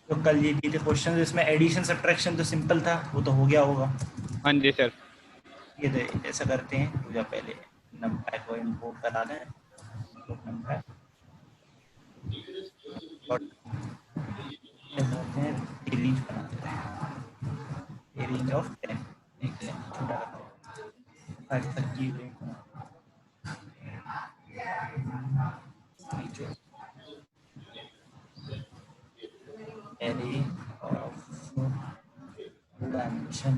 तो कल ये दिए थे क्वेश्चन, इसमें एडिशन सब्ट्रैक्शन तो सिंपल था, वो तो हो गया होगा। हाँ जी सर। ये तो ऐसा करते हैं, पूजा पहले नंबर को इंपोर्ट करा दें, नंबर और बोलते हैं रेंज बना देते हैं, रेंज ऑफ 10, एक छोटा फाइव तक की array of dimension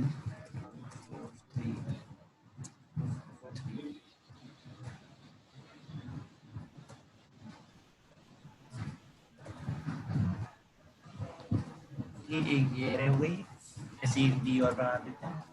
3 ये array हो गई। ऐसी एक डी और बना देते हैं।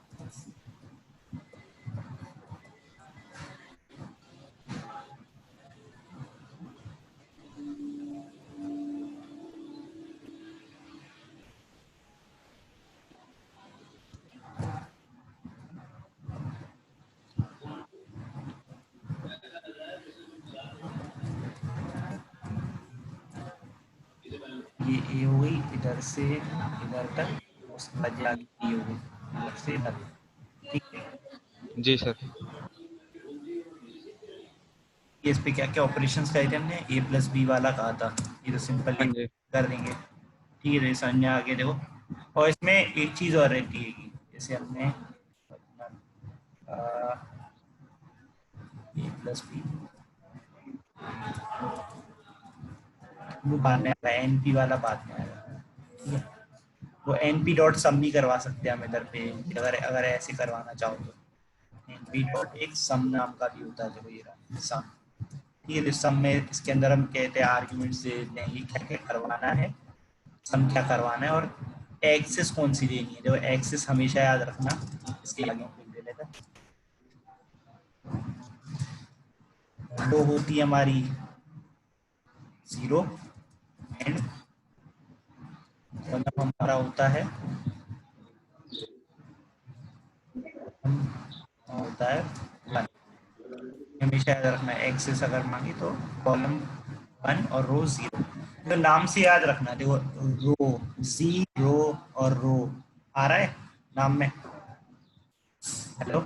ये ए हो गई, इधर से इधर तक उसके बाद आगे बी हो गई, इधर से इधर। ठीक है, जी सर। ये इस पे क्या क्या ऑपरेशंस करे थे हमने, ए प्लस बी वाला कहा था, ये तो सिंपल हाँ जी। कर देंगे। ठीक है, समझ में आ गया देखो। और इसमें एक चीज और रहती है कि जैसे हमने ए प्लस बी वो बाद में आएगा, एन पी वाला बाद में आएगा। ठीक है, वो एन पी डॉट सम भी करवा सकते हैं हम इधर पे, अगर अगर ऐसे करवाना चाहो तो। एन पी डॉट एक सम नाम का भी होता है, देखो ये रहा सम। ठीक है, तो सम में इसके अंदर हम कहते हैं आर्ग्यूमेंट्स दे देते हैं, ये क्या क्या करवाना है, सम क्या करवाना है, और एक्सिस कौन सी देनी है। देखो एक्सिस हमेशा याद रखना, इसके आगे हम लिख देते हैं, वो होती है हमारी 0 एंड मतलब हमारा होता है होता है 1। हमेशा याद रखना, एक्सिस अगर मांगी तो कॉलम 1 और रो 0। तो नाम से याद रखना, देखो रो, रो और रो आ रहा है नाम में। हेलो,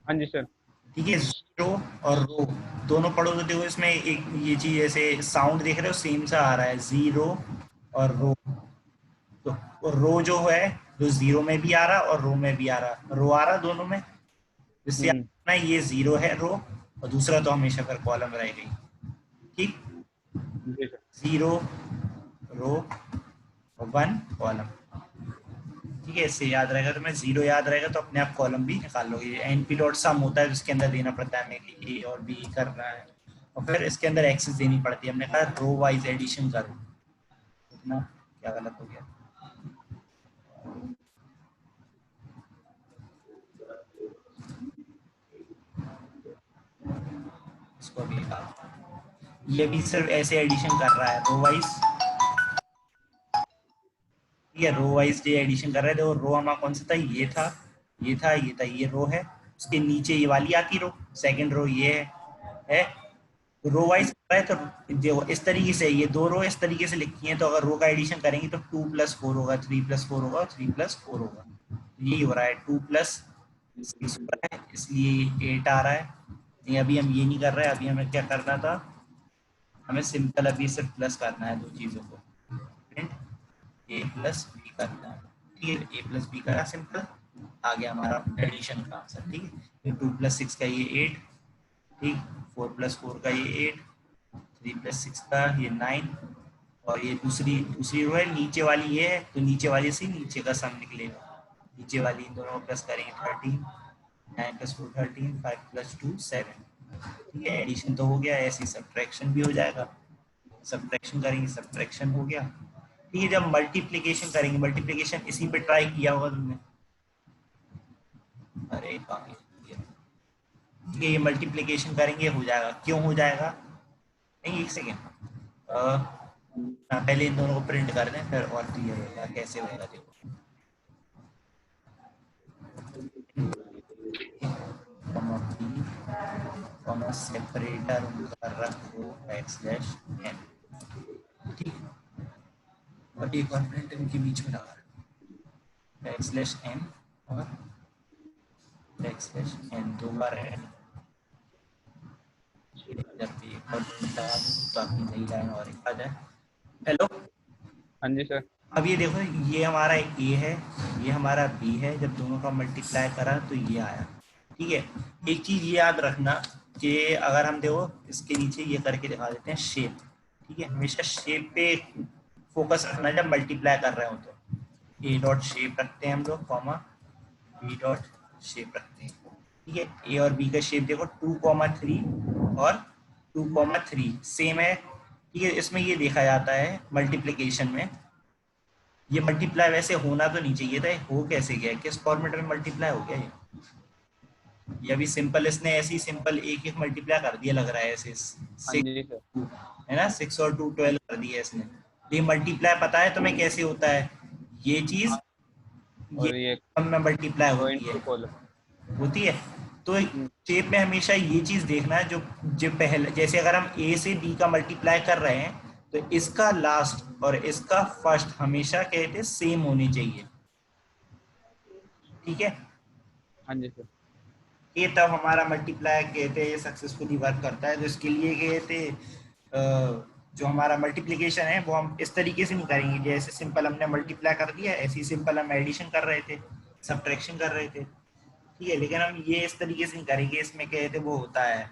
हाँ जी सर। ठीक है, जीरो और रो दोनों पढ़ो तो देखो इसमें एक ये चीज ऐसे साउंड देख रहे हो सेम सा आ रहा है, जीरो और रो। तो रो जो है जो जीरो में भी आ रहा और रो में भी आ रहा, रो आ रहा दोनों में, जिससे हम्म। ना ये जीरो है रो, और दूसरा तो हमेशा फिर कॉलम रह गई। ठीक, जी सर। जीरो रो और 1 कॉलम। ठीक है, इससे याद रहेगा, तो मैं जीरो याद रहेगा तो अपने आप कॉलम भी निकाल लोगे। एन पी डॉट सम होता है जिसके अंदर देना पड़ता है हमें कि ए और बी करना है, और फिर इसके अंदर एक्सेस देनी पड़ती है। हमने कहा रो वाइज एडिशन करो, इतना क्या गलत हो गया। इसको भी ये भी सिर्फ ऐसे एडिशन कर रहा है रो वाइज। ठीक है, रो वाइज ये एडिशन कर रहे थे, और रो हमारा कौन सा था, ये था, ये था, ये था, ये रो है, उसके नीचे ये वाली आती रो, सेकंड रो ये है। रो वाइज कर रहा है तो देखो इस तरीके से ये दो रो इस तरीके से लिखी हैं, तो अगर रो का एडिशन करेंगे तो 2+4 होगा, 3+4 होगा, 3+4 होगा। यही हो रहा है, 2+6 हो रहा है, इसलिए 8 आ रहा है। नहीं, अभी हम ये नहीं कर रहे हैं, अभी हमें क्या करना था, हमें सिंपल अभी सिर्फ प्लस करना है दो चीजों को, ए प्लस बी करना है। ठीक है, ए प्लस बी करा सिंपल, आ गया हमारा एडिशन का आंसर। ठीक है, ये 2+6 का ये 8, ठीक, 4+4 का ये 8, 3+6 का ये 9, और ये दूसरी दूसरी रो है नीचे वाली ये है, तो नीचे वाली से नीचे का सम निकलेगा। नीचे वाली इन दोनों को प्लस करेंगे 13, 9+4 13, 5+2 7। ठीक है, एडिशन तो हो गया, ऐसे सब्ट्रैक्शन भी हो जाएगा। सब्ट्रैक्शन करेंगे, सब्ट्रैक्शन हो गया। ठीक है, जब मल्टीप्लीकेशन करेंगे, मल्टीप्लीकेशन इसी पे ट्राई किया होगा तुमने। अरे बाकी ठीक है, ये मल्टीप्लीकेशन करेंगे हो जाएगा, क्यों हो जाएगा, नहीं एक सेकेंड, पहले इन दोनों को प्रिंट कर दें फिर और क्लियर होगा कैसे होगा देखो। सेपरेटर उनका रखो बैकस्लैश एन। ठीक, और एक और प्रिंट इनके बीच में लगा बैकस्लैश n और बैकस्लैश n 2 बार ऐड, जब भी एक और प्रिंट लगा दूं ताकि नई लाइन और एक आ जाए। हेलो, हाँ जी सर। अब ये देखो, ये हमारा ए है, ये हमारा बी है, जब दोनों का मल्टीप्लाई करा तो ये आया। ठीक है, एक चीज ये याद रखना कि अगर हम देखो इसके नीचे ये करके दिखा देते हैं शेप। ठीक है, हमेशा शेप पे फोकस रखना जब मल्टीप्लाई कर रहे हो तो। ए डॉट शेप रखते हैं हम लोग, कॉमा बी डॉट शेप रखते हैं। ठीक है, ए और बी का शेप देखो 2,3 और 2,3 सेम है। ठीक है, इसमें ये देखा जाता है मल्टीप्लिकेशन में, ये मल्टीप्लाई वैसे होना तो नहीं चाहिए था, हो कैसे गया, किस फॉर्मेट में मल्टीप्लाई हो गया ये अभी सिंपल इसने ऐसे ही सिंपल एक एक मल्टीप्लाई कर दिया लग रहा है ऐसे हाँ जी सर। 6 है ना, 6 और 2 12 कर दिया इसने। ये मल्टीप्लाई पता है तुम्हें कैसे होता है ये चीज, ये और ये कॉलम में मल्टीप्लाई रो होती है, इनटू कॉलम। होती है। तो शेप में हमेशा ये चीज देखना है, जो जो पहले जैसे अगर हम ए से बी का मल्टीप्लाई कर रहे हैं तो इसका लास्ट और इसका फर्स्ट हमेशा कहते सेम होने चाहिए। ठीक है, हाँ जी सर। ये तब हमारा मल्टीप्लाई कहते हैं सक्सेसफुली वर्क करता है। तो इसके लिए कहते जो हमारा मल्टीप्लिकेशन है वो हम इस तरीके से नहीं करेंगे, जैसे सिंपल हमने मल्टीप्लाई कर दिया ऐसे ही सिंपल हम एडिशन कर रहे थे, सब्ट्रैक्शन कर रहे थे। ठीक है, लेकिन हम ये इस तरीके से नहीं करेंगे, इसमें कहते वो होता है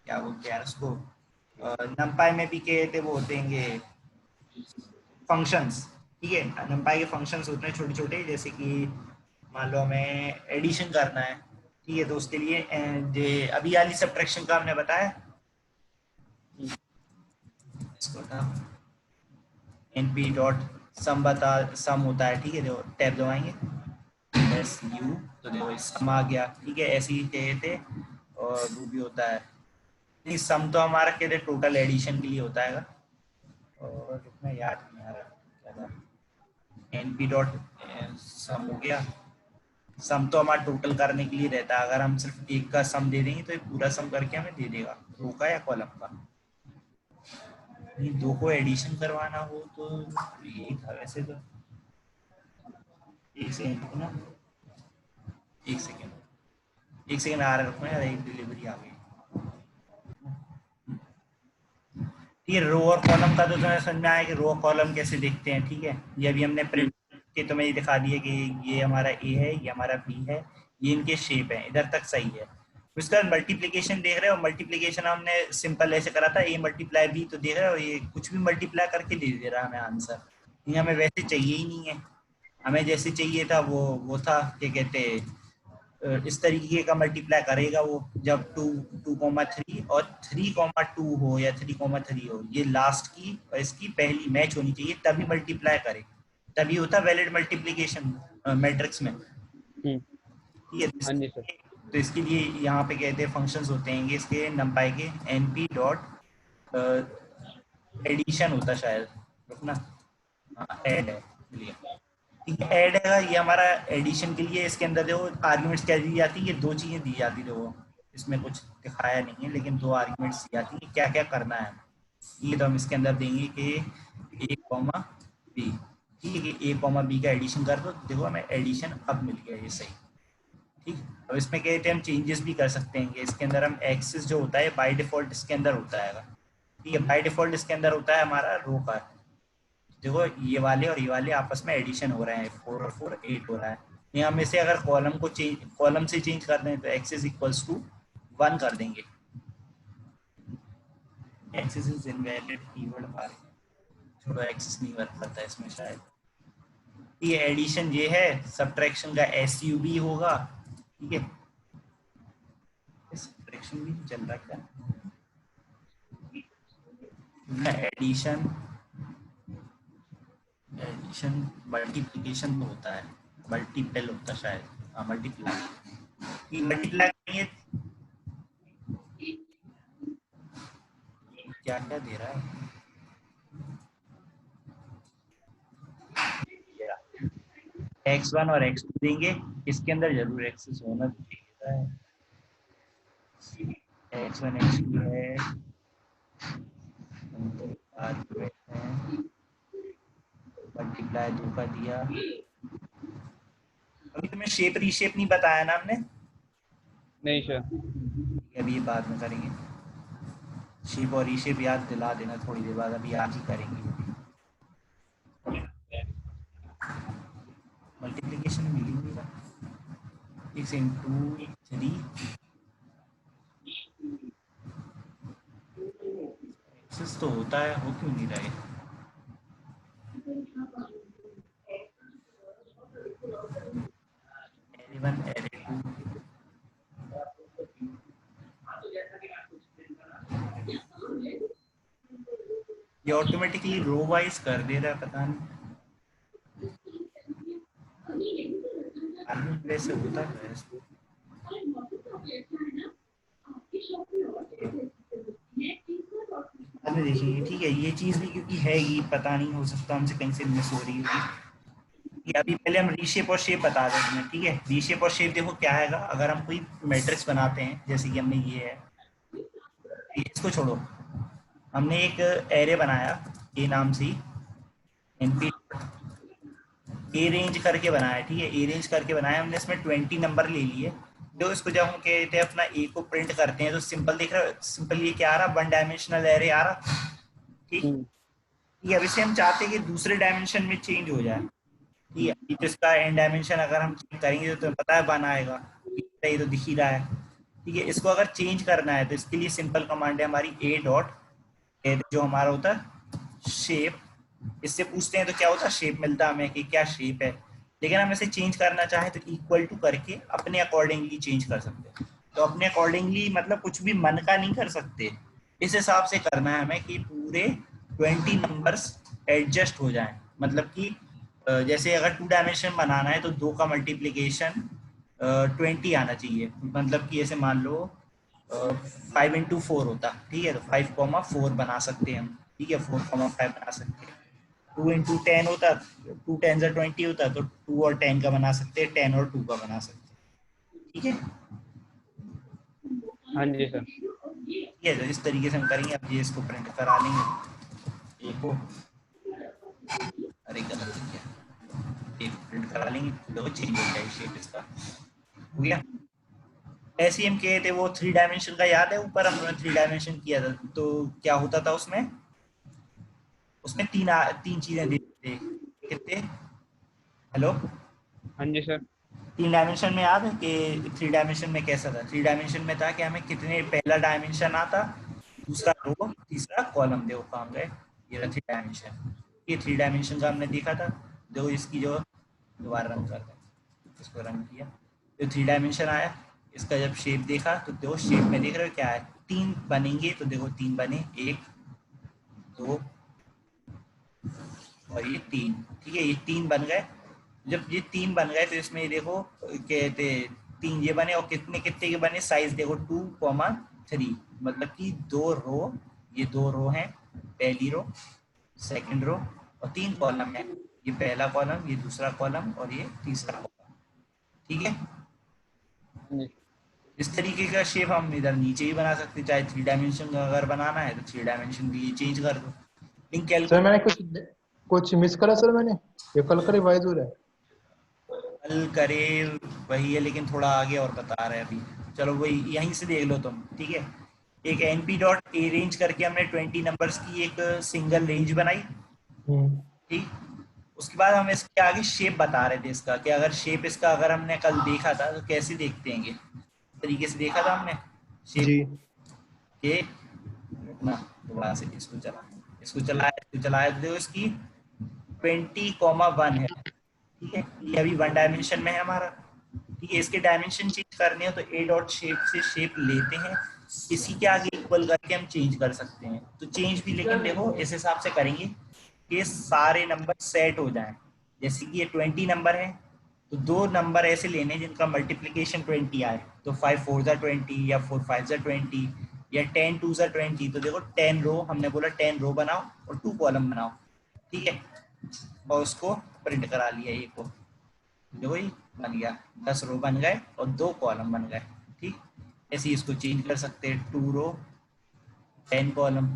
क्या बोलते हैं उसको, नमपाई में भी कहते वो होते हैं फंक्शंस। ठीक है, नमपाई के फंक्शंस होते हैं छोटे छोटे, जैसे कि मान लो हमें एडिशन करना है। ठीक है, तो उसके लिए अभी वाली सब्ट्रैक्शन का हमने बताया, इसको था np डॉट सम बता, सम होता है। ठीक है, जो टैब दबाएंगे एस यू तो देखो सम आ गया। ठीक है, ऐसे ही कहते और वो भी होता है, नहीं सम तो हमारा कहते टोटल एडिशन के लिए होता है। और इतना याद नहीं आ रहा क्या था, np डॉट सम हो गया। सम तो हमारा टोटल करने के लिए रहता है, अगर हम सिर्फ एक का सम दे देंगे तो ये पूरा सम करके हमें दे देगा, रो का या कॉलम का। दो को एडिशन करवाना हो तो यही था वैसे तो। एक सेकंड ना, एक सेकंड आ रहा है, रुकना यार, एक डिलीवरी आ गई। ठीक है, रो और कॉलम का तो तुम्हें समझ में आया कि रो और कॉलम कैसे देखते हैं। ठीक है, ये अभी हमने प्रिंट के तुम्हें ये दिखा दिया कि ये हमारा ए है, ये हमारा बी है, ये इनके शेप है, इधर तक सही है। उसका मल्टीप्लिकेशन देख रहे हो, मल्टीप्लिकेशन हमने सिंपल ऐसे करा था, ए मल्टीप्लाई बी, तो देख रहे हो ये कुछ भी मल्टीप्लाई करके दे दे रहा है हमें आंसर। ये हमें वैसे चाहिए ही नहीं है, हमें जैसे चाहिए था वो था क्या कहते हैं, इस तरीके का मल्टीप्लाई करेगा वो, जब 2,3 और 3,2 हो या 3,3 हो, ये लास्ट की और इसकी पहली मैच होनी चाहिए तभी मल्टीप्लाई करे, तभी होता वैलिड मल्टीप्लिकेशन मैट्रिक्स में। ठीक हाँ जी सर। है, तो इसके लिए यहाँ पे कहते हैं फंक्शंस होते हैं इसके नंपाई के, np डॉट एडिशन होता शायद, रुकना, हाँ ऐड है, ठीक है ऐड है, ये हमारा एडिशन के लिए। इसके अंदर जो आर्ग्यूमेंट्स क्या दी जाती है, ये दो चीजें दी जाती है, वो इसमें कुछ दिखाया नहीं है लेकिन दो आर्ग्यूमेंट्स दी जाती है, क्या क्या करना है ये तो हम इसके अंदर देंगे कि ए कॉमा बी। ठीक है, कि ए कॉमा बी का एडिशन कर दो, देखो हमें एडिशन अब मिल गया, ये सही। ठीक, अब इसमें कहते हैं हम चेंजेस भी कर सकते हैं, इसके अंदर हम एक्सिस जो होता है बाय डिफॉल्ट इसके अंदर होता है। ठीक है, बाय डिफॉल्ट इसके अंदर होता है हमारा रो का, देखो ये वाले और ये वाले आपस में एडिशन हो रहे हैं, 4 और 4 8 हो रहा है। यहाँ में से अगर कॉलम को चेंज, कॉलम से चेंज कर दें तो x इज इक्वल्स टू 1 कर देंगे, एक्सिस इज इनवैलिड कीवर्ड बार, छोड़ो एक्सिस नहीं वर्क करता है इसमें शायद। ये एडिशन ये है, सब्ट्रैक्शन का SUB होगा। ठीक है, सब्ट्रैक्शन भी चल रहा क्या, एडिशन, एडिशन मल्टीप्लिकेशन तो होता है, मल्टीपल होता है शायद, हाँ मल्टीप्लाई, मल्टीप्लाई करेंगे क्या क्या दे रहा है, x1 और x2 देंगे, इसके अंदर जरूर एक्सेस होना चाहिए, x1 x2 है, आर्गुमेंट है, मल्टीप्लाई 2 का दिया। अभी तुम्हें शेप रीशेप नहीं बताया ना हमने, नहीं सर। अभी ये बाद में करेंगे। शेप और रीशेप याद दिला देना थोड़ी देर बाद, अभी आज ही करेंगे। मल्टीप्लिकेशन मिली नहीं रहा, 6 इंटू 3 एक्सेस तो होता है, हो क्यों नहीं रहा है? एरे 1 एरे 2 ये ऑटोमेटिकली रो वाइज कर दे रहा है, पता नहीं वैसे होता है इसको। बाद में देखेंगे, ठीक है। ये चीज भी क्योंकि है ही, पता नहीं, हो सकता हमसे कहीं से मिस हो रही होगी। अभी पहले हम रीशेप और शेप बता देते हैं, ठीक है। रीशेप और शेप देखो क्या है, अगर हम कोई मैट्रिक्स बनाते हैं, जैसे कि हमने ये है, इसको छोड़ो, हमने एक एरे बनाया ए नाम से, एनपी ए रेंज करके बनाया, ठीक है। ए रेंज करके बनाया हमने, इसमें 20 नंबर ले लिए। जो इसको जब हम कहते हैं अपना ए को प्रिंट करते हैं, तो सिंपल दिख रहा है, सिंपल ये क्या आ रहा, 1 डायमेंशनल एरे आ रहा, ठीक। ये अब इसे हम चाहते हैं कि दूसरे डायमेंशन में चेंज हो जाए, ठीक है। तो इसका एंड डायमेंशन अगर हम चेंज करेंगे तो तुम्हें पता है 1 आएगा, ये तो दिख ही रहा है, ठीक है। इसको अगर चेंज करना है तो इसके लिए सिंपल कमांड है हमारी ए डॉट, जो हमारा होता है शेप। इससे पूछते हैं तो क्या होता है, शेप मिलता है हमें कि क्या शेप है। लेकिन हम इसे चेंज करना चाहें तो इक्वल टू करके अपने अकॉर्डिंगली चेंज कर सकते हैं। तो अपने अकॉर्डिंगली मतलब कुछ भी मन का नहीं कर सकते, इस हिसाब से करना है हमें कि पूरे 20 नंबर्स एडजस्ट हो जाएं। मतलब कि जैसे अगर 2 डायमेंशन बनाना है तो 2 का मल्टीप्लीकेशन 20 आना चाहिए। मतलब कि ऐसे मान लो 5 इंटू 4 होता, ठीक है। तो 5,4 बना सकते हैं हम, ठीक है। 4,5 बना सकते हैं। 2 इंटू 10 होता, 2 10 20 होता, तो 2 और 10 का बना सकते हैं, 10 और 2 का बना सकते हैं, ठीक है। हाँ जी सर। ठीक है, तो इस तरीके से हम करेंगे। अब ये इसको प्रिंट करा लेंगे, एक को, अरे गलत हो गया, एक प्रिंट करा लेंगे तो चेंज हो जाएगा शेप इसका, हो गया। ऐसे ही हम कहे थे वो 3 डायमेंशन का, याद है ऊपर हमने 3 डायमेंशन किया था, तो क्या होता था उसमें, उसमें तीन चीजें देते थे, कितने, हेलो, हाँ जी सर। 3 डायमेंशन में याद है कि 3 डायमेंशन में कैसा था। 3 डायमेंशन में था कि हमें कितने, पहला डायमेंशन आता, दूसरा रो, तीसरा कॉलम, देखो काम गए, ये रहा 3 डायमेंशन। ये 3 डायमेंशन का हमने देखा था। देखो इसकी जो, दोबारा रंग करते हैं, इसको रंग किया, जो 3 डायमेंशन आया, इसका जब शेप देखा तो देखो शेप में देख रहे हो क्या है, 3 बनेंगे, तो देखो 3 बने, 1 2 और ये 3, ठीक है। ये 3 बन गए। जब ये 3 बन गए तो इसमें देखो कहते 3 ये बने, और कितने कितने के बने, साइज देखो 2,3, मतलब कि 2 रो, ये 2 रो हैं, पहली रो, सेकंड रो, और 3 कॉलम है, ये पहला कॉलम, ये दूसरा कॉलम, और ये तीसरा कॉलम, ठीक है। हाँ जी। इस तरीके का शेप हम इधर नीचे ही बना सकते हैं, चाहे 3 डायमेंशन का अगर बनाना है तो 3 डायमेंशन भी चेंज कर दो, लेकिन सर मैंने कैलकुलेट कुछ कुछ मिस करा सर, मैंने ये कल का रिवाइज हो रहा है। हल करे वही है, लेकिन थोड़ा आगे और बता रहे हैं अभी। चलो वही यहीं से देख लो तुम, ठीक है। एक np डॉट ए रेंज करके हमने 20 नंबर्स की एक सिंगल रेंज बनाई, ठीक। उसके बाद हम इसके आगे शेप बता रहे थे इसका, कि अगर शेप इसका अगर हमने कल देखा था तो कैसे देखते हैं, इस तरीके से देखा था हमने शेप जी के ना। दोबारा से इसको चलाया तो देखो इसकी 20,1 है, ठीक है। ये अभी 1 डायमेंशन में है हमारा, ठीक है। इसके डायमेंशन चेंज करने हो तो ए डॉट शेप से शेप लेते हैं, इसी के आगे इक्वल करके हम चेंज कर सकते हैं। तो चेंज भी लेकिन देखो इस हिसाब से करेंगे कि सारे नंबर सेट हो जाएं। जैसे कि ये 20 नंबर है, तो 2 नंबर ऐसे लेने जिनका मल्टीप्लिकेशन 20 आए, तो 5 4 जा 20 या 4 5 जा 20 या 10 2 जा 20। तो देखो 10 रो, हमने बोला 10 रो बनाओ और 2 कॉलम बनाओ, ठीक है। और उसको प्रिंट करा लिया एक को, देखो ये बन गया, 10 रो बन गए और 2 कॉलम बन गए, ठीक। ऐसे ही इसको चेंज कर सकते हैं, 2 रो 10 कॉलम,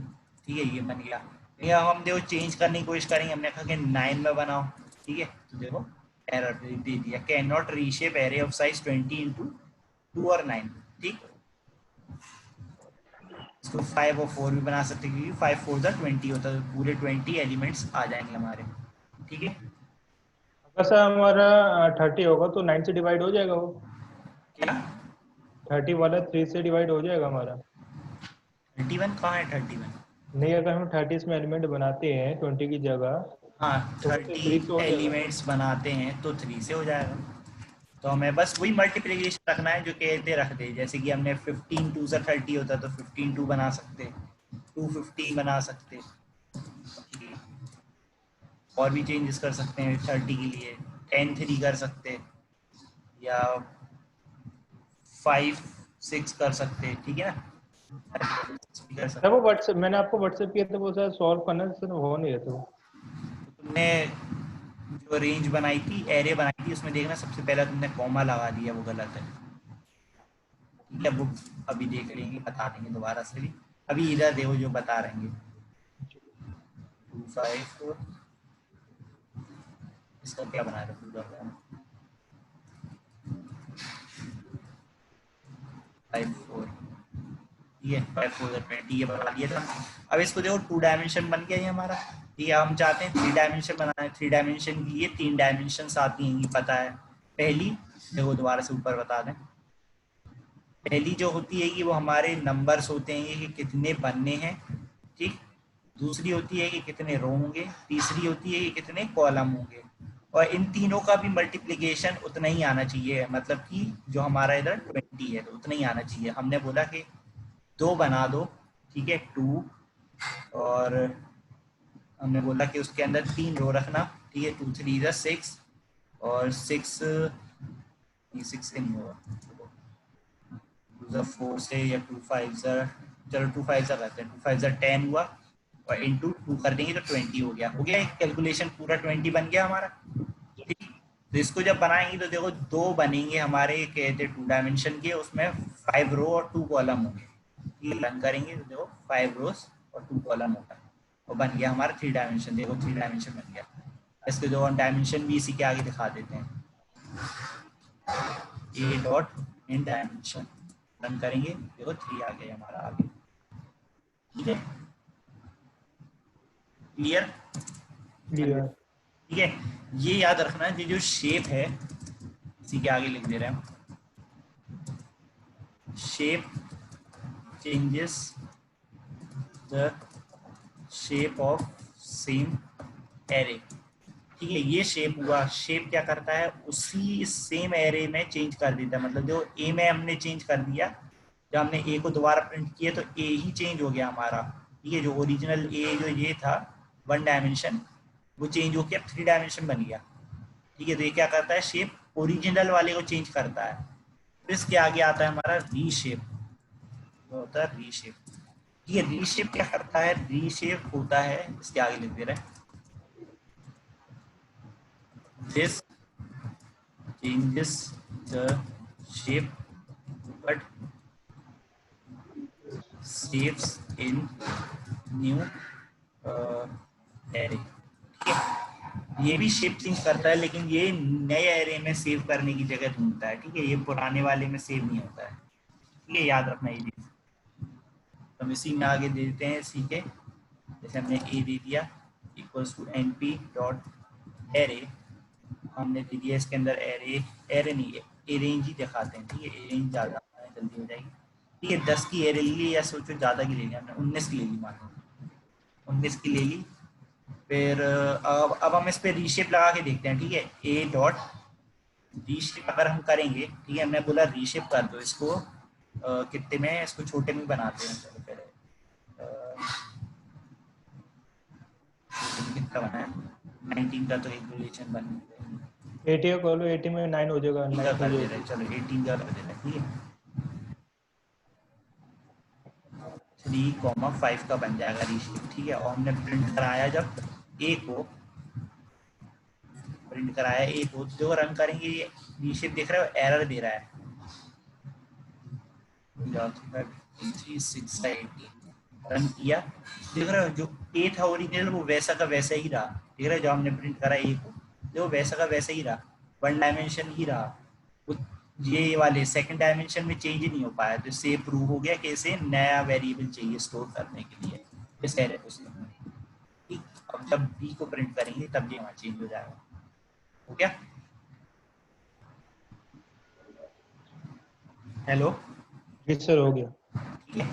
ठीक है, ये बन गया। या हम देखो चेंज करने की कोशिश करेंगे, हमने कहा कि 9 में बनाओ, ठीक है, तो देखो एरर दे दिया, can not reshape array of size 20 into 2 और 9। ठीक, इसको 5 और 4 भी बना सकते हैं, क्योंकि 5 4 20 होता है, तो पूरे 20 एलिमेंट्स आ जाएंगे हमारे। ठीक है, अगर सर हमारा 30 होगा तो 9 से डिवाइड हो जाएगा वो? क्या 30 वाला 3 से डिवाइड हो जाएगा हमारा? 31 कहाँ है 31? नहीं, अगर हम 30 में एलिमेंट बनाते हैं 20 की जगह, हाँ, तो वो तो 3 से 30 हो जाएगा। एलिमेंट्स बनाते हैं तो 3 से हो जाएगा। तो हमें बस वही मल्टीप्लिकेशन रखना है जो कहते रख दे, जैसे कि हमने 15 2 से 30 होता तो 15 2 बना सकते, 2 15 बना सकते, और भी चेंजेस कर सकते हैं 30 के लिए, 10 3 कर सकते, या 5 6 कर सकते, ठीक है ना, कर सर सकते। वो व्हाट्सएप मैंने आपको व्हाट्सएप किया था, वो सर सॉल्व करना सर हो नहीं रहा था वो। तुमने जो रेंज बनाई थी, एरे बनाई थी, उसमें देखना सबसे पहला तुमने कॉमा लगा दिया, वो गलत है। ठीक है, वो अभी देख लेंगे, बता देंगे दोबारा से भी। अभी इधर देखो जो बता रहेंगे 2 5 4, इसका क्या बना रहे हो 5 4, ये 5 4 20 ये बना दिया था। अब इसको देखो 2 डायमेंशन बन गया ये हमारा। ठीक है, हम चाहते हैं 3 डायमेंशन बनाए, 3 डायमेंशन की ये 3 डायमेंशन आती हैं, ये पता है। पहली देखो दोबारा से ऊपर बता दें, पहली जो होती है कि वो हमारे नंबर्स होते हैं कि कितने बनने हैं। ठीक, दूसरी होती है कि कितने रो होंगे, तीसरी होती है कि कितने कॉलम होंगे, और इन तीनों का भी मल्टीप्लिकेशन उतना ही आना चाहिए, मतलब कि जो हमारा इधर 20 है तो उतना ही आना चाहिए। हमने बोला कि 2 बना दो, ठीक है 2, और हमने बोला कि उसके अंदर 3 रो रखना, ठीक है 2 3 इधर 6, और 6 इन होगा 4 से, या 2 5 चलो 2 5 करते हैं, 2 5 10 हुआ, और इंटू 2 कर देंगे तो 20 हो गया। कैलकुलेशन पूरा 20 बन गया हमारा। ठीक, तो इसको जब बनाएंगे तो देखो 2 बनेंगे हमारे कहते 2 डायमेंशन के, उसमें 5 रो और 2 कॉलम होंगे। ये रन करेंगे तो देखो 5 रोज और 2 कॉलम होगा, और बन गया हमारा 3 डायमेंशन। देखो 3 डायमेंशन बन गया। इसके दो डायमेंशन भी इसी के आगे दिखा देते हैं, ए डॉट इन डायमेंशन, रन करेंगे देखो 3 आ गया हमारा आगे। ठीक है, क्लियर? क्लियर। ठीक है, ये याद रखना ये जो शेप है, इसी के आगे लिख दे रहे हैं, shape changes the shape of same array. ठीक है, ये शेप हुआ, शेप क्या करता है उसी सेम एरे में चेंज कर देता है, मतलब जो ए में हमने चेंज कर दिया, जब हमने ए को दोबारा प्रिंट किया तो ए ही चेंज हो गया हमारा। ठीक है, जो ओरिजिनल ए जो ये था 1 डायमेंशन, वो चेंज होकर अब 3 डायमेंशन बन गया। ठीक है, तो ये क्या करता है, शेप ओरिजिनल वाले को चेंज करता है। फिर इसके आगे आता है हमारा रीशेप, होता है रीशेप। ठीक है, रीशेप क्या करता है, रीशेप होता है, इसके आगे लिख दे रहे हैं, this changes the shape but saves in new array। ठीक है, ये भी शेप चेंज करता है, लेकिन ये नए एरे में सेव करने की जगह ढूंढता है। ठीक है, ये पुराने वाले में सेव नहीं होता है। ठीक है, याद रखना ये चीज। हम इसी में आगे दे देते हैं, सी के जैसे हमने ए दे दिया equals to np dot array, हमने दे दिया इसके अंदर एरे, एरे नहीं है ए रेंज ही दिखाते हैं। ठीक है, ए रेंज ज़्यादा जल्दी हो जाएगी। ठीक है, 10 की एरे ली, या सोचो ज़्यादा की ले लिया हमने, 19 की ले ली, मान लो 19 की ले ली। फिर अब हम इस पर रीशेप लगा के देखते हैं। ठीक है, ए डॉट रीशेप अगर हम करेंगे, ठीक है हमने बोला रीशेप कर दो इसको, कितने में, इसको छोटे में बनाते हैं। चलो पहले कितना बना है, 19 का तो एक रिलेशन बन गया, 80 का कर लो, 80 में 9 हो जाएगा, 9 हो कर दे जाएगा। रहे, चलो 18 का कर दे रहे। ठीक है, 3,5 का बन जाएगा रीशेप। ठीक है, और हमने प्रिंट कराया जब ए को, प्रिंट कराया ए को, जो रन करेंगे ये रीशेप देख रहे हो एरर दे रहा है, 3 6 18 रन किया, देख रहे हो जो ए था ओरिजिनल वो वैसा का वैसा ही रहा। देख रहे हो जब हमने प्रिंट करा ए को, देखो वैसा का वैसा ही रहा, वन डायमेंशन ही रहा। ये वाले सेकंड डायमेंशन में चेंज नहीं हो पाया, तो इससे प्रूव हो गया कि इसे नया वेरिएबल चाहिए स्टोर करने के लिए इस एरे को। ठीक, अब जब बी को प्रिंट करेंगे तब ये वहाँ चेंज हो जाएगा। हो गया? हेलो, जी सर हो गया। ठीक है।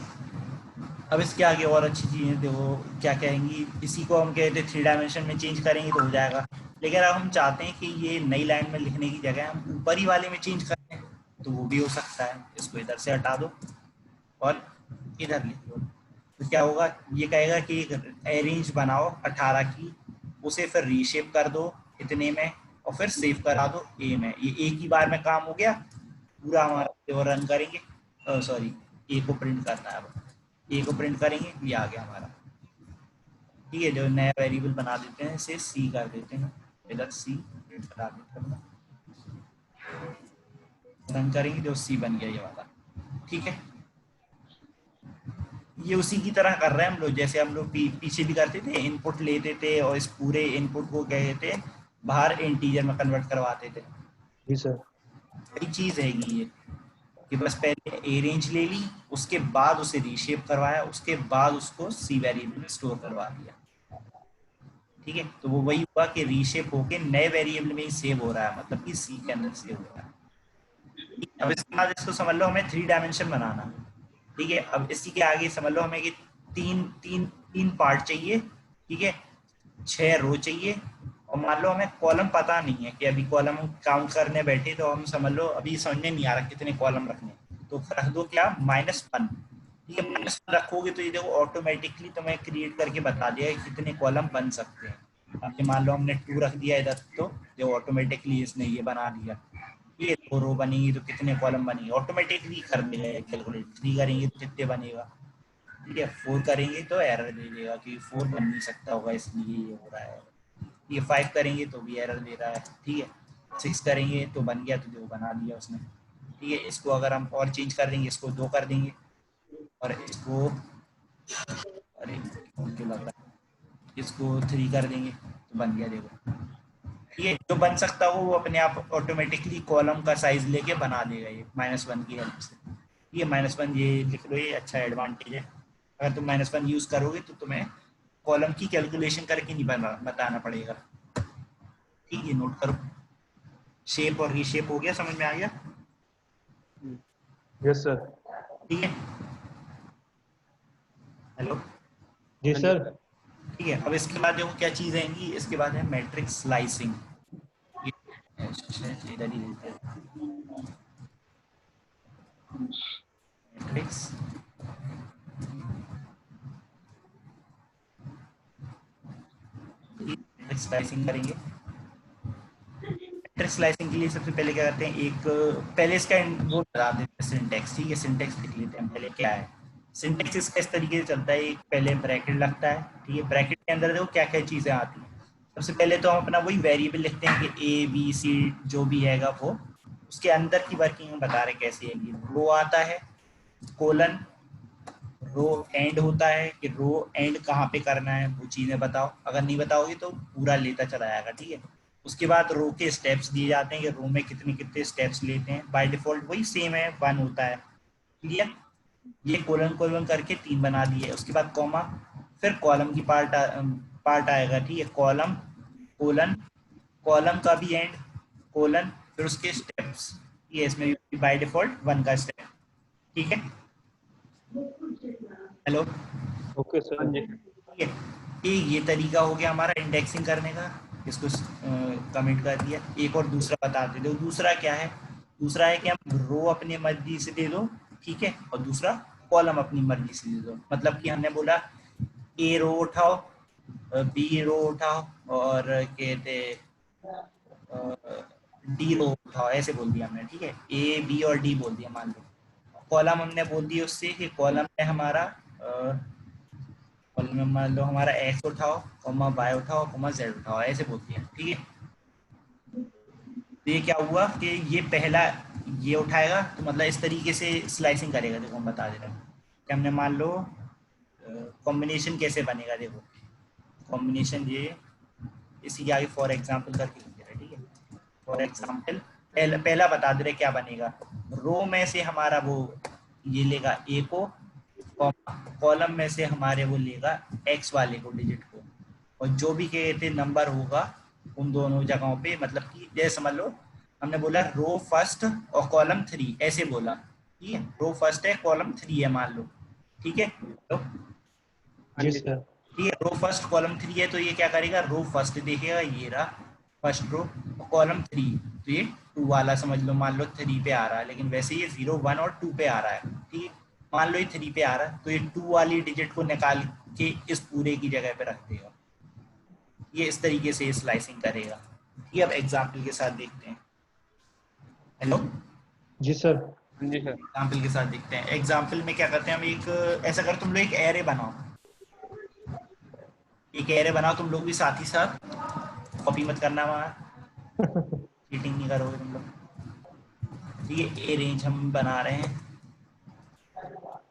अब इसके आगे और अच्छी चीजें देखो क्या कहेंगी, इसी को हम कहते हैं 3 डायमेंशन में चेंज करेंगे तो हो जाएगा। लेकिन अब हम चाहते हैं कि ये नई लाइन में लिखने की जगह हम ऊपर ही वाले में चेंज करें, तो वो भी हो सकता है। इसको इधर से हटा दो और इधर लिख दो, तो क्या होगा, ये कहेगा कि एक अरेंज बनाओ 18 की, उसे फिर रीशेप कर दो इतने में और फिर सेव करा दो ए में। ये एक ही बार में काम हो गया पूरा हमारा। और रन करेंगे, सॉरी ए को प्रिंट करना है, अब ए को प्रिंट करेंगे, ये आ गया हमारा। ठीक है, जो नया वेरिएबल बना देते हैं इसे सी कर देते हैं, इधर सी प्रिंट करा देते हैं, रन करेंगे जो सी बन गया ये वाला। ठीक है, ये उसी की तरह कर रहे हैं हम लोग, जैसे हम लोग पीछे भी करते थे, इनपुट लेते थे और इस पूरे इनपुट को कहते थे बाहर इंटीजर में कन्वर्ट करवाते थे। जी सर। वही चीज है ये, कि बस पहले ए रेंज ले ली, उसके बाद उसे रीशेप करवाया, उसके बाद उसको सी वेरिएबल में स्टोर करवा दिया। ठीक है, तो वो वही हुआ कि रीशेप होके नए वेरिएबल में ही सेव हो रहा है, मतलब कि सी के अंदर सेव हो रहा है। अब इसके बाद इसको समझ लो हमें 3 डायमेंशन बनाना। ठीक है, अब इसी के आगे समझ लो हमें कि तीन पार्ट चाहिए। ठीक है, 6 रो चाहिए, और मान लो हमें कॉलम पता नहीं है कि अभी कॉलम हम काउंट करने बैठे तो हम समझ लो अभी समझ में नहीं आ रहा कितने कॉलम रखने, तो रख दो क्या -1। ठीक है, -1 रखोगे तो ये देखो ऑटोमेटिकली तुम्हें क्रिएट करके बता दिया है कितने कॉलम बन सकते हैं। अभी मान लो हमने 2 रख दिया इधर, तो जो ऑटोमेटिकली इसने ये बना दिया। ये 2 रो बनेगी तो कितने कॉलम बनेंगे, ऑटोमेटिकली कर देगा कैलकुलेट। 3 करेंगे तो कितने बनेगा। ठीक है, 4 करेंगे तो एरर दे देगा कि 4 बन नहीं सकता होगा, इसलिए ये हो रहा है। ये 5 करेंगे तो भी एरर दे रहा है। ठीक है, 6 करेंगे तो बन गया, तो जो बना दिया उसने। ठीक है, इसको अगर हम और चेंज कर देंगे, इसको 2 कर देंगे और इसको, अरे क्यों लग रहा है, इसको 3 कर देंगे तो बन गया, देखो। ये जो बन सकता हो वो अपने आप ऑटोमेटिकली कॉलम का साइज लेके बना देगा ये -1 की हेल्प से। ये -1 ये लिख लो, ये अच्छा एडवांटेज है। अगर तुम -1 यूज करोगे तो तुम्हें कॉलम की कैलकुलेशन करके नहीं बताना पड़ेगा। ठीक है, नोट करो। शेप और रीशेप हो गया, समझ में आ गया? Yes sir. ठीक है, हेलो। जी सर। ठीक है, अब इसके बाद देखो क्या चीज़ आएंगी, इसके बाद है मैट्रिक्स स्लाइसिंग। इधर ही देते हैं मैट्रिक्स स्लाइसिंग करेंगे। मैट्रिक्स स्लाइसिंग के लिए सबसे पहले क्या करते हैं, एक पहले इसका वो बता देते हैं सिंटेक्स। ठीक है, सिंटेक्स लिख लेते हैं पहले क्या है। सिंटेक्स इसका इस तरीके से चलता है, एक पहले ब्रैकेट लगता है। ठीक है, ब्रैकेट के अंदर देखो क्या क्या चीज़ें आती हैं। सबसे पहले तो हम अपना वही वेरिएबल लिखते हैं कि ABC जो भी हैगा वो, उसके अंदर की वर्किंग हम बता रहे कैसे है। रो आता है, कोलन, रो एंड होता है कि रो एंड कहाँ पे करना है वो चीज़ें बताओ, अगर नहीं बताओगे तो पूरा लेता चला जाएगा। ठीक है, उसके बाद रो के स्टेप्स दिए जाते हैं कि रो में कितने कितने स्टेप्स लेते हैं। बाय डिफॉल्ट वही सेम है, 1 होता है। क्लियर, ये कोलन कोलन करके 3 बना दिए। उसके बाद कॉमा, फिर कॉलम की पार्ट आएगा। ठीक है, कॉलम कोलन, कॉलम का भी एंड कोलन, फिर उसके स्टेप्स। ये इसमें बाय डिफॉल्ट 1 का स्टेप। ठीक है, हेलो। Okay sir. ठीक है, ये तरीका हो गया हमारा इंडेक्सिंग करने का। इसको कमेंट कर दिया। एक और दूसरा बताते दो, दूसरा क्या है। दूसरा है कि हम रो अपनी मर्जी से दे दो, ठीक है, और दूसरा कॉलम अपनी मर्जी से दे दो। मतलब कि हमने बोला ए रो उठाओ, बी रो उठाओ, और कहते डी रो उठाओ, ऐसे बोल दिया हमने। ठीक है, ए बी और डी बोल दिया मान लो। कॉलम हमने बोल दिया उससे कि कॉलम में हमारा कॉलम में मान लो हमारा एक्स उठाओ, कॉमा वाई उठाओ, कॉमा जेड उठाओ, ऐसे बोल दिया। ठीक है, तो ये क्या हुआ कि ये पहला ये उठाएगा, तो मतलब इस तरीके से स्लाइसिंग करेगा। देखो हम बता दे रहे हैं कि हमने मान लो कॉम्बिनेशन कैसे बनेगा। देखो कॉम्बिनेशन ये इसी के आगे फॉर एग्जांपल करके लिख दे रहे हैं। फॉर एग्जाम्पल पहला बता दे रहे क्या बनेगा, रो में से हमारा वो ये लेगा ए को, कॉलम में से हमारे वो लेगा एक्स वाले को डिजिट को, और जो भी कहते नंबर होगा उन दोनों जगहों पे, मतलब कि जैसे समझ लो हमने बोला रो फर्स्ट और कॉलम 3 ऐसे बोला, ठीक है, रो फर्स्ट है कॉलम 3 है मान लो, ठीक है, तो हाँ जी जी सर। ये रो फर्स्ट कॉलम 3 है, तो ये क्या करेगा, रो फर्स्ट देखेगा, ये रहा फर्स्ट रो, कॉलम 3, तो ये 2 वाला समझ लो, मान लो 3 पे आ रहा है, लेकिन वैसे ये 0 1 और 2 पे आ रहा है, ठीक है, मान लो ये 3 पे आ रहा है, तो ये 2 वाली डिजिट को निकाल के इस पूरे की जगह पे रख देगा, ये इस तरीके से स्लाइसिंग करेगा। ये अब एग्जाम्पल के साथ देखते हैं। हेलो, जी सर। हाँ जी सर। एग्जाम्पल के साथ देखते हैं। एग्जाम्पल में क्या करते हैं हम, एक ऐसा कर, तुम लोग एक एरे बनाओ, एक एरे बनाओ तुम लोग भी साथ ही साथ, कॉपी मत करना वहाँ, चीटिंग नहीं करोगे तुम लोग, ठीक है। ए रेंज हम बना रहे हैं,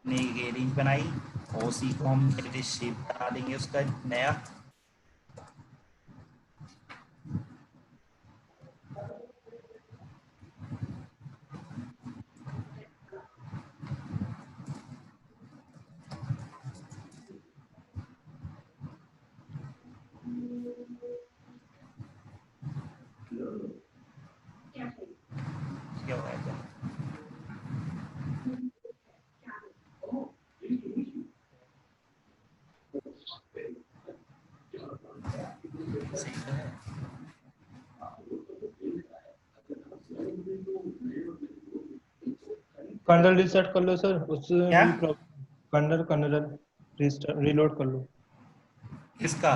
ने एक ए रेंज बनाई, और उसी को हम शेप बना देंगे उसका नया, क्या हुआ है, सही तो है। कर्नल रिस्टार्ट कर लो सर, उससे क्या भी प्रॉब्लम। कर्नल रिस्टार्ट रीलोड कर लो। किसका?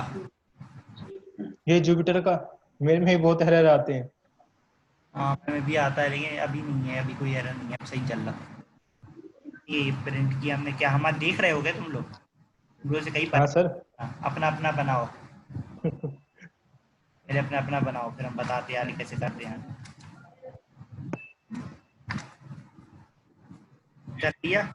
ये जुपिटर का, मेरे में ही बहुत एरर आते हैं। हाँ में भी आता है, लेकिन अभी नहीं है, अभी कोई एरर नहीं है, अब सही चल रहा है। ये प्रिंट किया हमने, क्या हमारा देख रहे हो गए तुम लोग से कहीं हाँ सर। बना, अपना अपना बनाओ, पहले अपना अपना बनाओ, फिर हम बताते हैं यार कैसे करते हैं। कर लिया?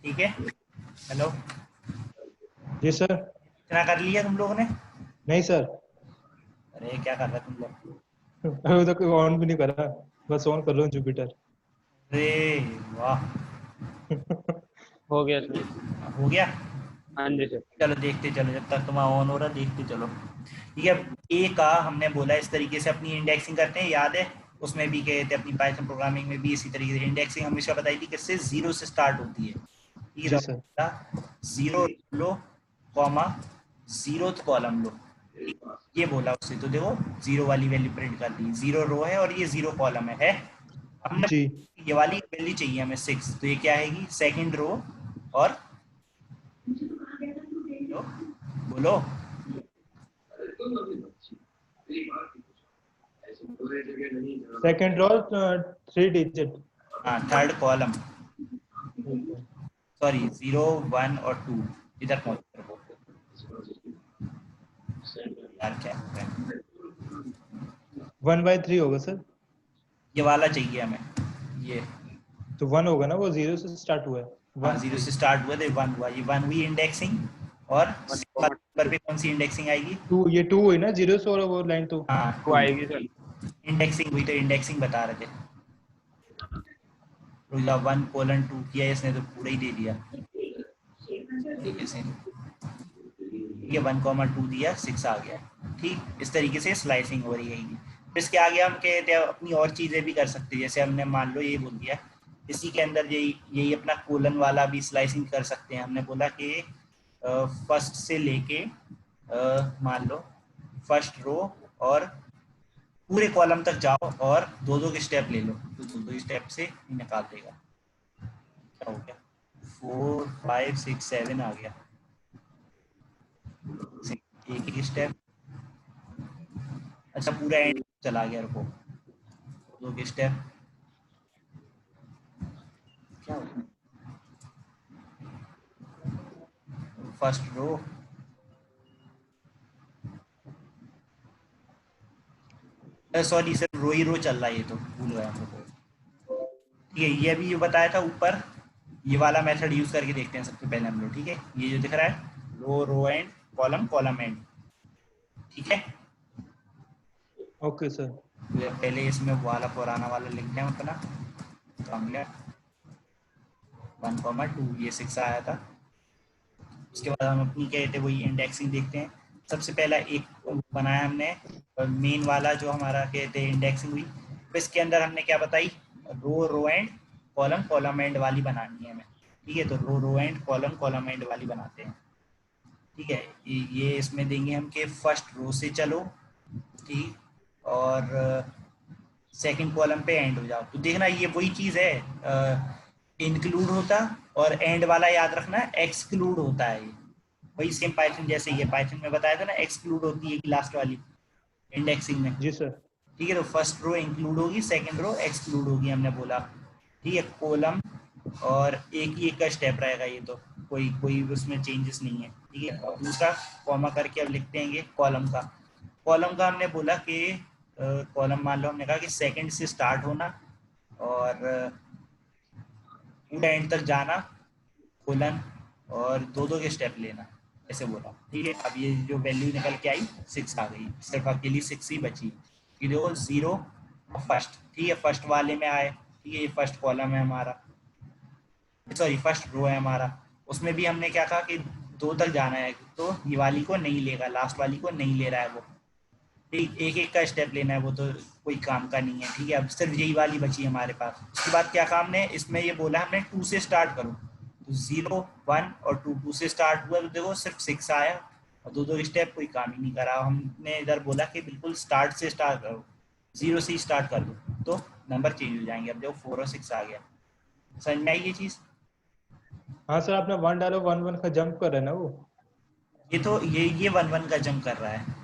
ठीक है। हेलो, जी सर। इतना कर लिया तुम लोगों ने? नहीं सर, अरे क्या कर रहे तुम लोग? अभी तक ऑन भी नहीं करा, बस ऑन कर रहा हूँ जुपिटर। अरे वाह, हो गया सर। हो गया। हाँ जी सर। चलो देखते चलो, जब तक तुम्हारा ऑन हो रहा देखते चलो। ठीक है, ए का हमने बोला इस तरीके से अपनी इंडेक्सिंग करते हैं, याद है? उसमें भी कहते हैं अपनी पाइथन प्रोग्रामिंग में भी इसी तरीके से इंडेक्सिंग हमेशा बताई थी, किससे, 0 से स्टार्ट होती है, ठीक जी सर। है, 0 लो, कॉमा 0th कॉलम लो, ये बोला उससे, तो देखो 0 वाली वैल्यू प्रिंट कर दी, 0 रो है और ये 0 कॉलम है, हमने जी। ये वाली वैल्यू चाहिए हमें 6, तो ये क्या आएगी, सेकंड रो, और लो, बोलो, सेकंड रो 3 डिजिट। हाँ थर्ड कॉलम, सॉरी 0 1 और 2, इधर पहुंच रहे यार, क्या है? 1/3 होगा सर। ये वाला चाहिए हमें, ये, तो 1 होगा ना, वो 0 से स्टार्ट हुआ है। हाँ 1 0 3 से स्टार्ट हुआ तो 1 हुआ, ये 1 हुई इंडेक्सिंग, और वन नंबर पे कौन सी इंडेक्सिंग आएगी? 2, ये 2 हुई ना, 0 से, और वो लाइन तो। हाँ को 2, आएगी सर। इंडेक्सिंग हुई, तो इंडेक्सिंग बता रहे थे, 1:2 किया इसने तो पूरा ही दे दिया तरीके से, ये 1,2 दिया, 6 आ गया, ठीक, इस तरीके से स्लाइसिंग हो रही है। फिर इसके आगे हम कहते हैं अपनी और चीज़ें भी कर सकते हैं, जैसे हमने मान लो ये बोल दिया, इसी के अंदर यही यही अपना कोलन वाला भी स्लाइसिंग कर सकते हैं। हमने बोला कि फर्स्ट से लेके मान लो फर्स्ट रो और पूरे कॉलम तक जाओ, और दो दो के स्टेप ले लो, तो दो दो स्टेप से निकाल देगा। क्या हो गया, 4 5 6 7 आ गया, एक एक स्टेप, अच्छा पूरा एंड चला गया, रुको, दो के स्टेप, क्या हो गया, फर्स्ट रो सॉरी सिर्फ रो ही रो चल रहा है, ये तो भूल गया हम लोग। ठीक है, ये अभी जो बताया था ऊपर, ये वाला मेथड यूज करके देखते हैं सबसे पहले हम लोग। ठीक है, ये जो दिख रहा है row row and column column and. ठीक है, ओके सर। पहले इसमें वाला पुराना वाला लिख लें अपना, तो हमने 1,2 ये 6 आया था। उसके बाद हम अपनी क्या कहते हैं वही इंडेक्सिंग देखते हैं। सबसे पहला एक बनाया हमने मेन वाला जो हमारा कहते हैं इंडेक्सिंग हुई, तो इसके अंदर हमने क्या बताई, row row and column column and वाली बनानी है हमें। ठीक है, तो row row and column column and वाली बनाते हैं। ठीक है, ये इसमें देंगे हम कि फर्स्ट रो से चलो, ठीक, और सेकंड कॉलम पे एंड हो जाओ। तो देखना ये वही चीज़ है, इंक्लूड होता और एंड वाला याद रखना एक्सक्लूड होता है। ये वही सेम पाइथन जैसे ये पाइथन में बताया था ना, एक्सक्लूड होती है लास्ट वाली इंडेक्सिंग में। जी सर। ठीक है, तो फर्स्ट रो इंक्लूड होगी, सेकंड रो एक्सक्लूड होगी हमने बोला। ठीक है, कॉलम और एक ही एक का स्टेप रहेगा, ये तो कोई कोई उसमें चेंजेस नहीं है। ठीक है, और दूसरा कॉमा करके अब लिखते हैं कॉलम का। कॉलम का हमने बोला कि कॉलम मान लो हमने कहा कि सेकंड से स्टार्ट होना और पूरा एंड तक जाना, कोलन, और दो दो के स्टेप लेना, ऐसे बोला। ठीक है, अब ये जो वैल्यू निकल के आई 6 आ गई, सिर्फ अकेली 6 ही बची। ये देखो 0 फर्स्ट, ठीक है, फर्स्ट वाले में आए। ठीक है, ये फर्स्ट कॉलम है हमारा, सॉरी फर्स्ट रो है हमारा। उसमें भी हमने क्या कहा कि 2 तक जाना है, तो ये वाली को नहीं लेगा, लास्ट वाली को नहीं ले रहा है वो। ठीक, एक एक का स्टेप लेना है, वो तो कोई काम का नहीं है। ठीक है, अब सिर्फ यही वाली बची है हमारे पास। उसके बाद क्या काम ने इसमें ये बोला हमने 2 से स्टार्ट करो, तो 0 1 और 2 2 से स्टार्ट हुआ, तो देखो सिर्फ 6 आया और दो दो स्टेप, कोई काम ही नहीं करा। हमने इधर बोला कि बिल्कुल स्टार्ट से स्टार्ट करो, 0 से ही स्टार्ट कर दो, तो नंबर चेंज हो जाएंगे। अब देखो 4 और 6 आ गया। समझ में आई ये चीज़? हाँ सर, आपने 1 डालो, 1 1 का जंप कर रहे हैं ना वो। ये तो ये 1 1 का जंप कर रहा है।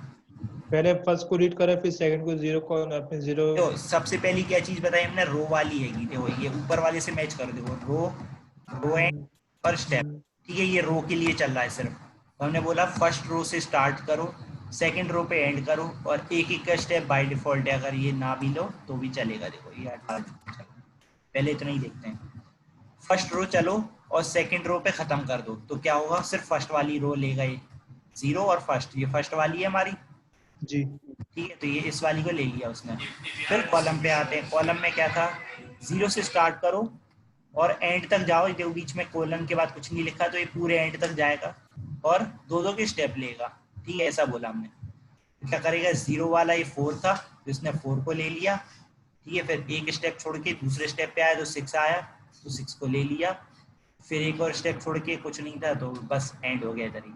पहले फर्स्ट को रीड करे, फिर सेकंड को 0 को अपने 0। तो सबसे पहली क्या चीज बताई हमने, रो वाली है। देखो ये ऊपर वाले से मैच कर दो, रो रो एंड पर स्टेप। ठीक है, ये रो के लिए चल रहा है सिर्फ, तो हमने बोला फर्स्ट रो से स्टार्ट करो, सेकंड रो पे एंड करो, और एक एक का स्टेप बाय डिफॉल्ट है, अगर ये ना भी लो तो भी चलेगा। देखो ये 18, पहले इतना ही देखते हैं। फर्स्ट रो चलो और सेकंड रो पे खत्म कर दो, तो क्या होगा, सिर्फ फर्स्ट वाली रो लेगा ये, 0 और फर्स्ट, ये फर्स्ट वाली है हमारी। जी। ठीक है, तो ये इस वाली को ले लिया उसने। फिर कॉलम पे आते हैं। कॉलम में क्या था, 0 से स्टार्ट करो और एंड तक जाओ। जो बीच में कोलन के बाद कुछ नहीं लिखा, तो ये पूरे एंड तक जाएगा और दो दो के स्टेप लेगा। ठीक है, ऐसा बोला हमने। तो क्या करेगा, 0 वाला ये 4 था, तो इसने 4 को ले लिया। ठीक है, फिर एक स्टेप छोड़ के दूसरे स्टेप पे आया तो 6 आया, तो 6 को ले लिया। फिर एक और स्टेप छोड़ के कुछ नहीं था, तो बस एंड हो गया इधर ही।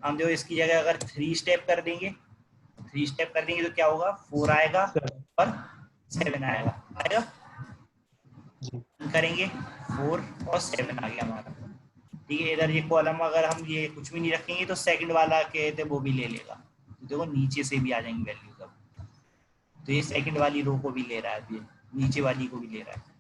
हम जो इसकी जगह अगर 3 स्टेप कर देंगे, 3 स्टेप कर देंगे तो क्या होगा, 4 आएगा सर। और 7 आएगा। जी। करेंगे 4 और 7 आ गया हमारा। ठीक है, इधर ये कॉलम अगर हम ये कुछ भी नहीं रखेंगे तो सेकंड वाला के थे वो भी ले लेगा, तो देखो नीचे से भी आ जाएंगी वैल्यू सब। तो ये सेकंड वाली रो को भी ले रहा है, ये नीचे वाली को भी ले रहा है।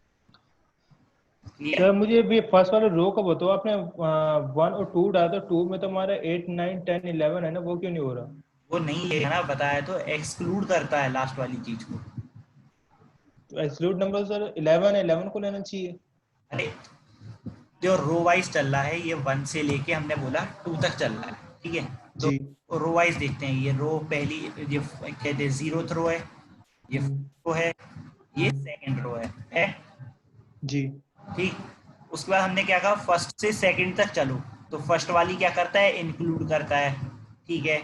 सर मुझे भी फर्स्ट वाले रो का बताओ, आपने 1 और 2 डाला, तो 2 में तो हमारा 8 9 10 11 है ना, वो क्यों नहीं हो रहा? वो नहीं लेगा ना, बताया तो एक्सक्लूड करता है लास्ट वाली चीज को। तो एब्सोल्यूट नंबर सर 11 को लेना चाहिए। अरे जो रो वाइज चल रहा है, ये 1 से लेके हमने बोला 2 तक चल रहा है। ठीक है, तो जी। रो वाइज देखते हैं। ये रो पहली, ये कहते हैं 0th रो है, ये रो है, ये सेकंड रो है। जी। ठीक, उसके बाद हमने क्या कहा, फर्स्ट से सेकंड तक चलो, तो फर्स्ट वाली क्या करता है, इंक्लूड करता है। ठीक है,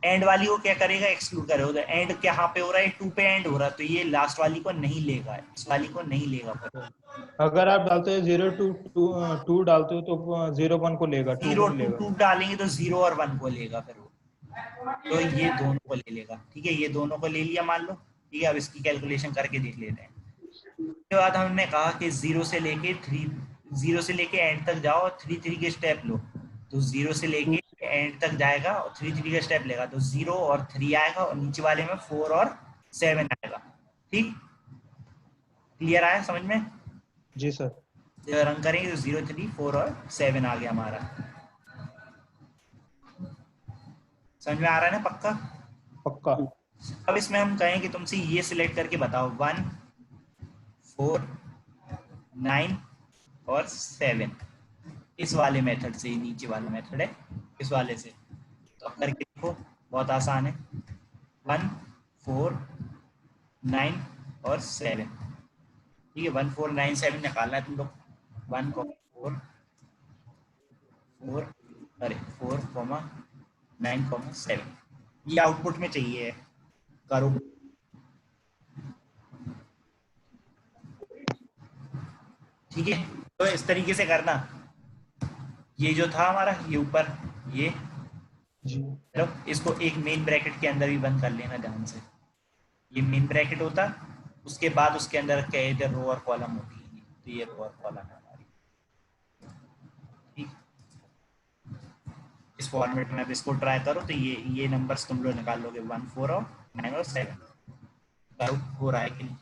एंड वाली को क्या करेगा, एक्सक्लूड करेगा। एंड क्या पे हो रहा है, 2 पे एंड हो रहा है, तो ये लास्ट वाली को नहीं लेगा, इस वाली को नहीं लेगा। अगर आप डालते हो 0 2 2 डालते हो तो 0 1 को लेगा, 2 को 0 नहीं 2 लेगा। 2 डालेंगे तो 0 और 1 को लेगा फिर वो, तो ये दोनों को ले लेगा। ठीक है, ये दोनों को ले लिया मान लो। ठीक है, अब इसकी कैलकुलेशन करके देख लेते हैं। उसके बाद हमने कहा कि 0 से लेके एंड तक जाओ और 3 3 के स्टेप लो, तो 0 से लेके एंड तक जाएगा और 3 3 का स्टेप लेगा, तो 0 और 3 आएगा और नीचे वाले में 4 और 7 आएगा। ठीक, क्लियर आया समझ में? जी सर। रन करेंगे तो 0 3 4 और 7 आ गया हमारा। समझ में आ रहा है ना पक्का? पक्का। अब इसमें हम कहें कि तुमसे ये सिलेक्ट करके बताओ 1, 4, 9 और 7, इस वाले मेथड से, नीचे वाला मेथड है इस वाले से, तो अब करके देखो, बहुत आसान है। 1, 4, 9 और 7, ठीक है। 1, 4, 9, 7 निकालना है तुम लोग। 1, 4, 4, अरे 4, 9, 7, ये आउटपुट में चाहिए है। करो। ठीक है, तो इस तरीके से करना। ये जो था हमारा, ये ऊपर, ये जी चलो इसको एक मेन ब्रैकेट के अंदर भी बंद कर लेना ध्यान से। ये मेन ब्रैकेट होता, उसके बाद उसके अंदर क्या इधर रो और कॉलम होती है, तो ये रो और कॉलम है हमारी। ठीक, इस फॉर्मेट में अब इसको ट्राई करो तो ये नंबर्स तुम लोग निकाल लोगे, 1, 4 और 9 और 7। करो, हो रहा है कि नहीं?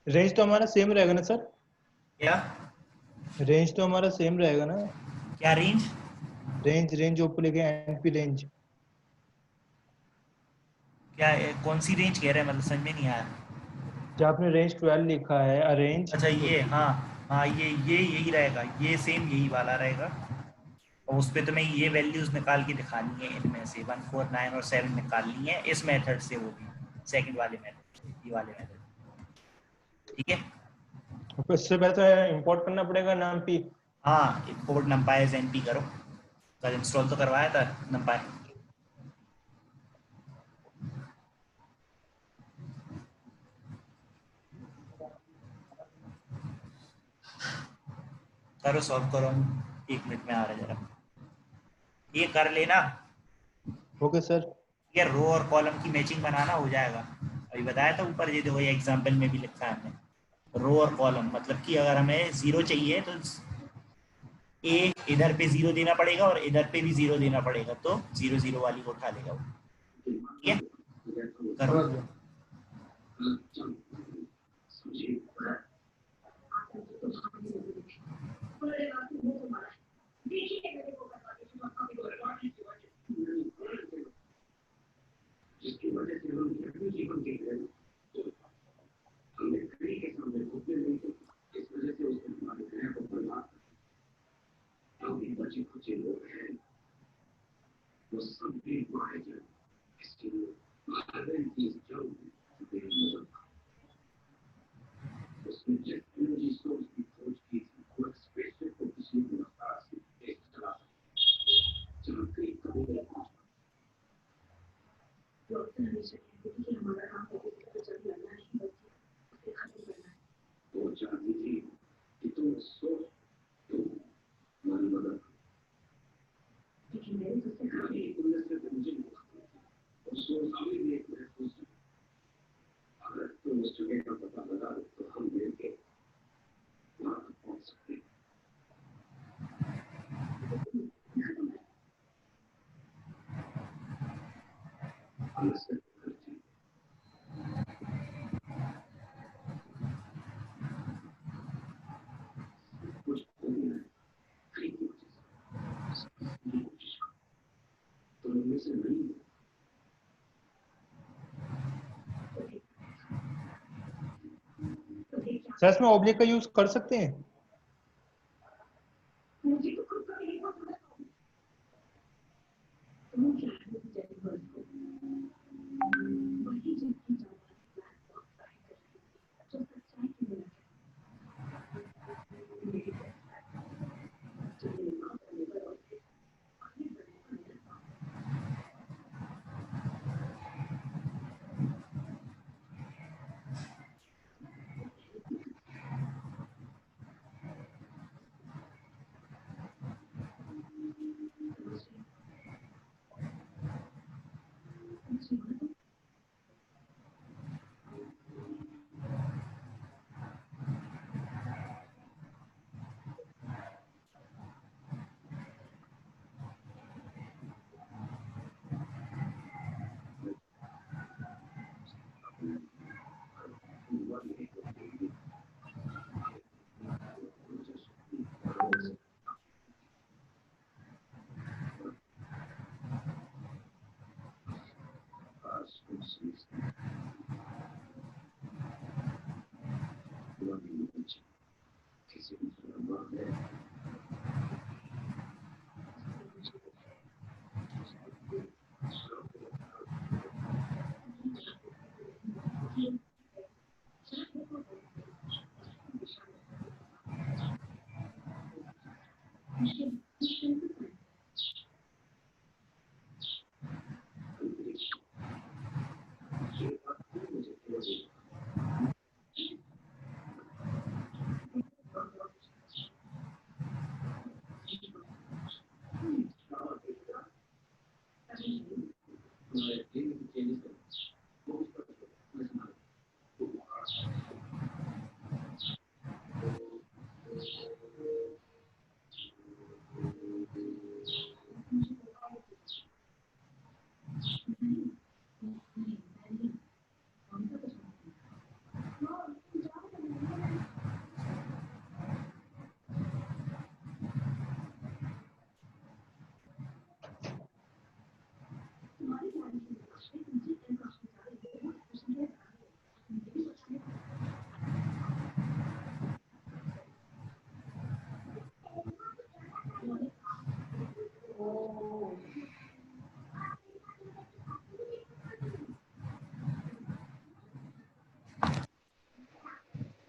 रेंज तो हमारा सेम रहेगा ना सर? क्या रेंज तो हमारा सेम रहेगा ना? क्या रेंज? रेंज ऊपर लिखे एनपी रेंज। क्या कौन सी रेंज कह रहे हैं, मतलब समझ में नहीं आया। जो आपने रेंज 12 लिखा है अरेंज। अच्छा ये, हाँ हाँ, ये यही रहेगा, ये सेम यही वाला रहेगा। और उस पर तुम्हें ये वैल्यूज निकाल के दिखानी है, इनमें से 1, 4, 9 और 7 निकालनी है इस मेथड से, वो भी सेकंड वाले मेथड से, ये वाले मेथड। ठीक है, इससे पहले तो इंपोर्ट करना पड़ेगा नाम पी। हाँ इंपोर्ट numpy as np करो। कल इंस्टॉल तो करवाया था numpy। करो, सॉल्व करो, 1 मिनट में आ रहा है जरा, ये कर लेना। Okay sir. ये रो और कॉलम की मैचिंग बनाना हो जाएगा। अभी बताया था ऊपर, ये देखो ये एग्जाम्पल में भी लिखा है हमने, रो और कॉलम मतलब कि अगर हमें 0 चाहिए तो ए इधर पे 0 देना पड़ेगा और इधर पे भी 0 देना पड़ेगा, तो 0, 0 वाली को उठा लेगा वो। ठीक है, करो। समझ गया। सर इसमें ऑब्जेक्ट का यूज कर सकते हैं?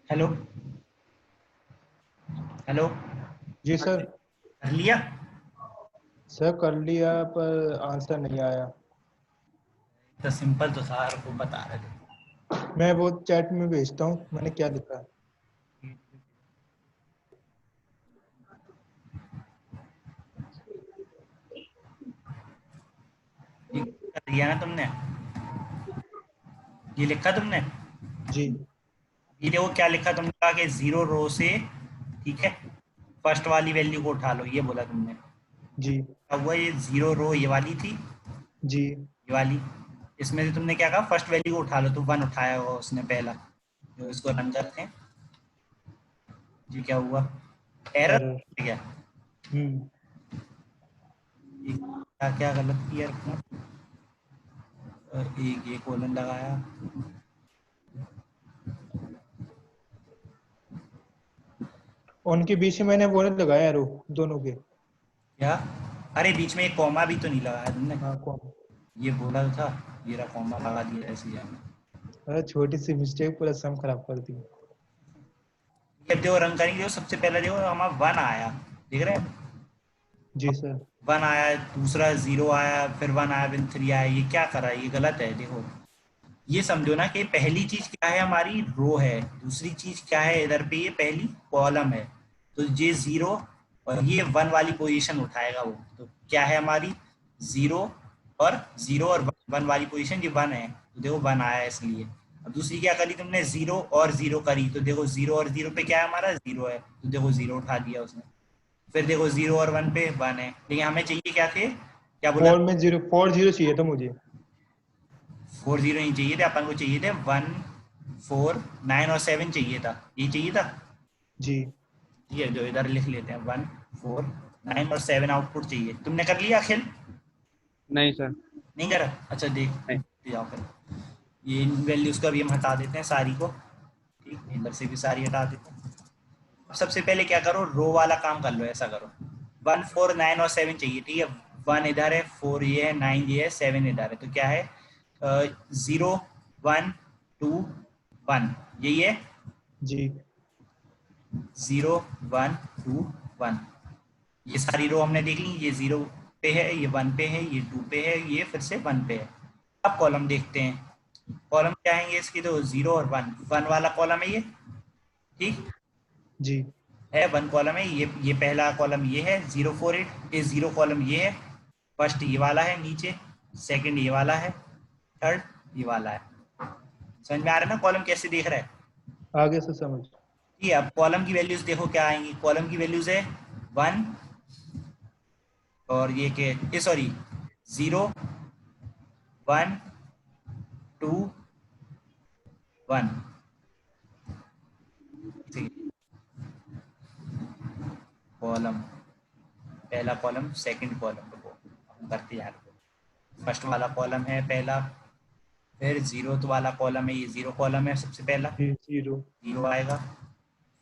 हेलो हेलो, जी सर। कर लिया? सर कर लिया पर आंसर नहीं आया। तो सिंपल तो सार को बता रहे थे। मैं वो चैट में भेजता हूँ मैंने क्या लिखा है। ये कर दिया ना तुमने? ये लिखा तुमने? जी ये देखो क्या लिखा तुमने, कहा कि 0 रो से, ठीक है, फर्स्ट वाली वैल्यू को उठा लो, ये बोला तुमने। जी अब हुआ ये 0 रो ये वाली थी, जी ये वाली, इसमें से तुमने क्या कहा, फर्स्ट वैल्यू को उठा लो, तो 1 उठाया होगा उसने पहला। जो इसको रन करते हैं, ये क्या हुआ, एरर एरर। क्या, हम्म। ये क्या क्या गलत किया रखना, एक ये कोलन लगाया, उनके बीच में मैंने वो नहीं लगाया एरो दोनों के। क्या, अरे बीच में एक कॉमा भी तो नहीं लगाया तुमने, हाँ कौन। ये बोला था, ये रहा कॉमा लगा दिया ऐसे जाने। अरे छोटी सी मिस्टेक पूरा सम खराब कर दी। ये देखो रंग करेंगे, सबसे पहले देखो हमारा 1 आया, देख रहे हैं, जी सर। 1 आया, दूसरा 0 आया, फिर 1 आया, फिर 3 आया, ये क्या करा, ये गलत है। देखो ये समझो ना कि पहली चीज क्या है, हमारी रो है, दूसरी चीज क्या है इधर पे, ये पहली कॉलम है, तो ये 0 और ये 1 वाली पोजीशन उठाएगा वो, तो क्या है हमारी 0 और 0 और 1 वाली पोजीशन, ये 1 है, तो देखो 1 आया इसलिए। अब दूसरी क्या करी तुमने, 0 और 0 करी, तो देखो 0 और 0 पे क्या है हमारा 0 है, तो देखो 0 उठा दिया उसने। फिर देखो 0 और 1 पे 1 है, लेकिन हमें चाहिए क्या थे, क्या बोला, 4 चाहिए था मुझे। 40 नहीं चाहिए थे अपन को, चाहिए थे 1 4 9 और 7 चाहिए था, ये चाहिए था। जी ये जो इधर लिख लेते हैं 1 4 9 और 7 आउटपुट चाहिए। तुमने कर लिया अखिल? नहीं सर। नहीं करा? अच्छा देख नहीं। जाओ फिर, ये वैल्यूज का भी हम हटा देते हैं सारी को, ठीक, इधर से भी सारी हटा देते हैं। अब सबसे पहले क्या करो, रो वाला काम कर लो, ऐसा करो 1 4 9 और 7 चाहिए, ठीक है, 1 इधर है, 4 ये है, 9 ये है, 7 इधर है, तो क्या है 0 1 2 1, यही है, जी 0 1 2 1, ये सारी रो हमने देख ली, ये 0 पे है, ये 1 पे है, ये 2 पे है, ये फिर से 1 पे है। अब कॉलम देखते हैं, कॉलम क्या आएंगे इसकी, तो 0 और 1 वाला कॉलम है ये, ठीक जी है, 1 कॉलम है, ये पहला कॉलम ये है 0 4 8, ये 0 कॉलम ये है, फर्स्ट ये वाला है नीचे, सेकंड ये वाला है, थर्ड ये वाला है। समझ में आ रहा है ना कॉलम कैसे देख रहा है? आगे से समझ। ठीक है, अब कॉलम की वैल्यूज देखो क्या आएंगी, कॉलम की वैल्यूज है 1 और ये के सॉरी 0 1 2 1, कॉलम, पहला कॉलम सेकंड कॉलम को हम करते जा रहे हैं। फर्स्ट वाला कॉलम है पहला, फिर 0 वाला कॉलम है, ये 0 कॉलम है सबसे पहला, जी 0 0 आएगा,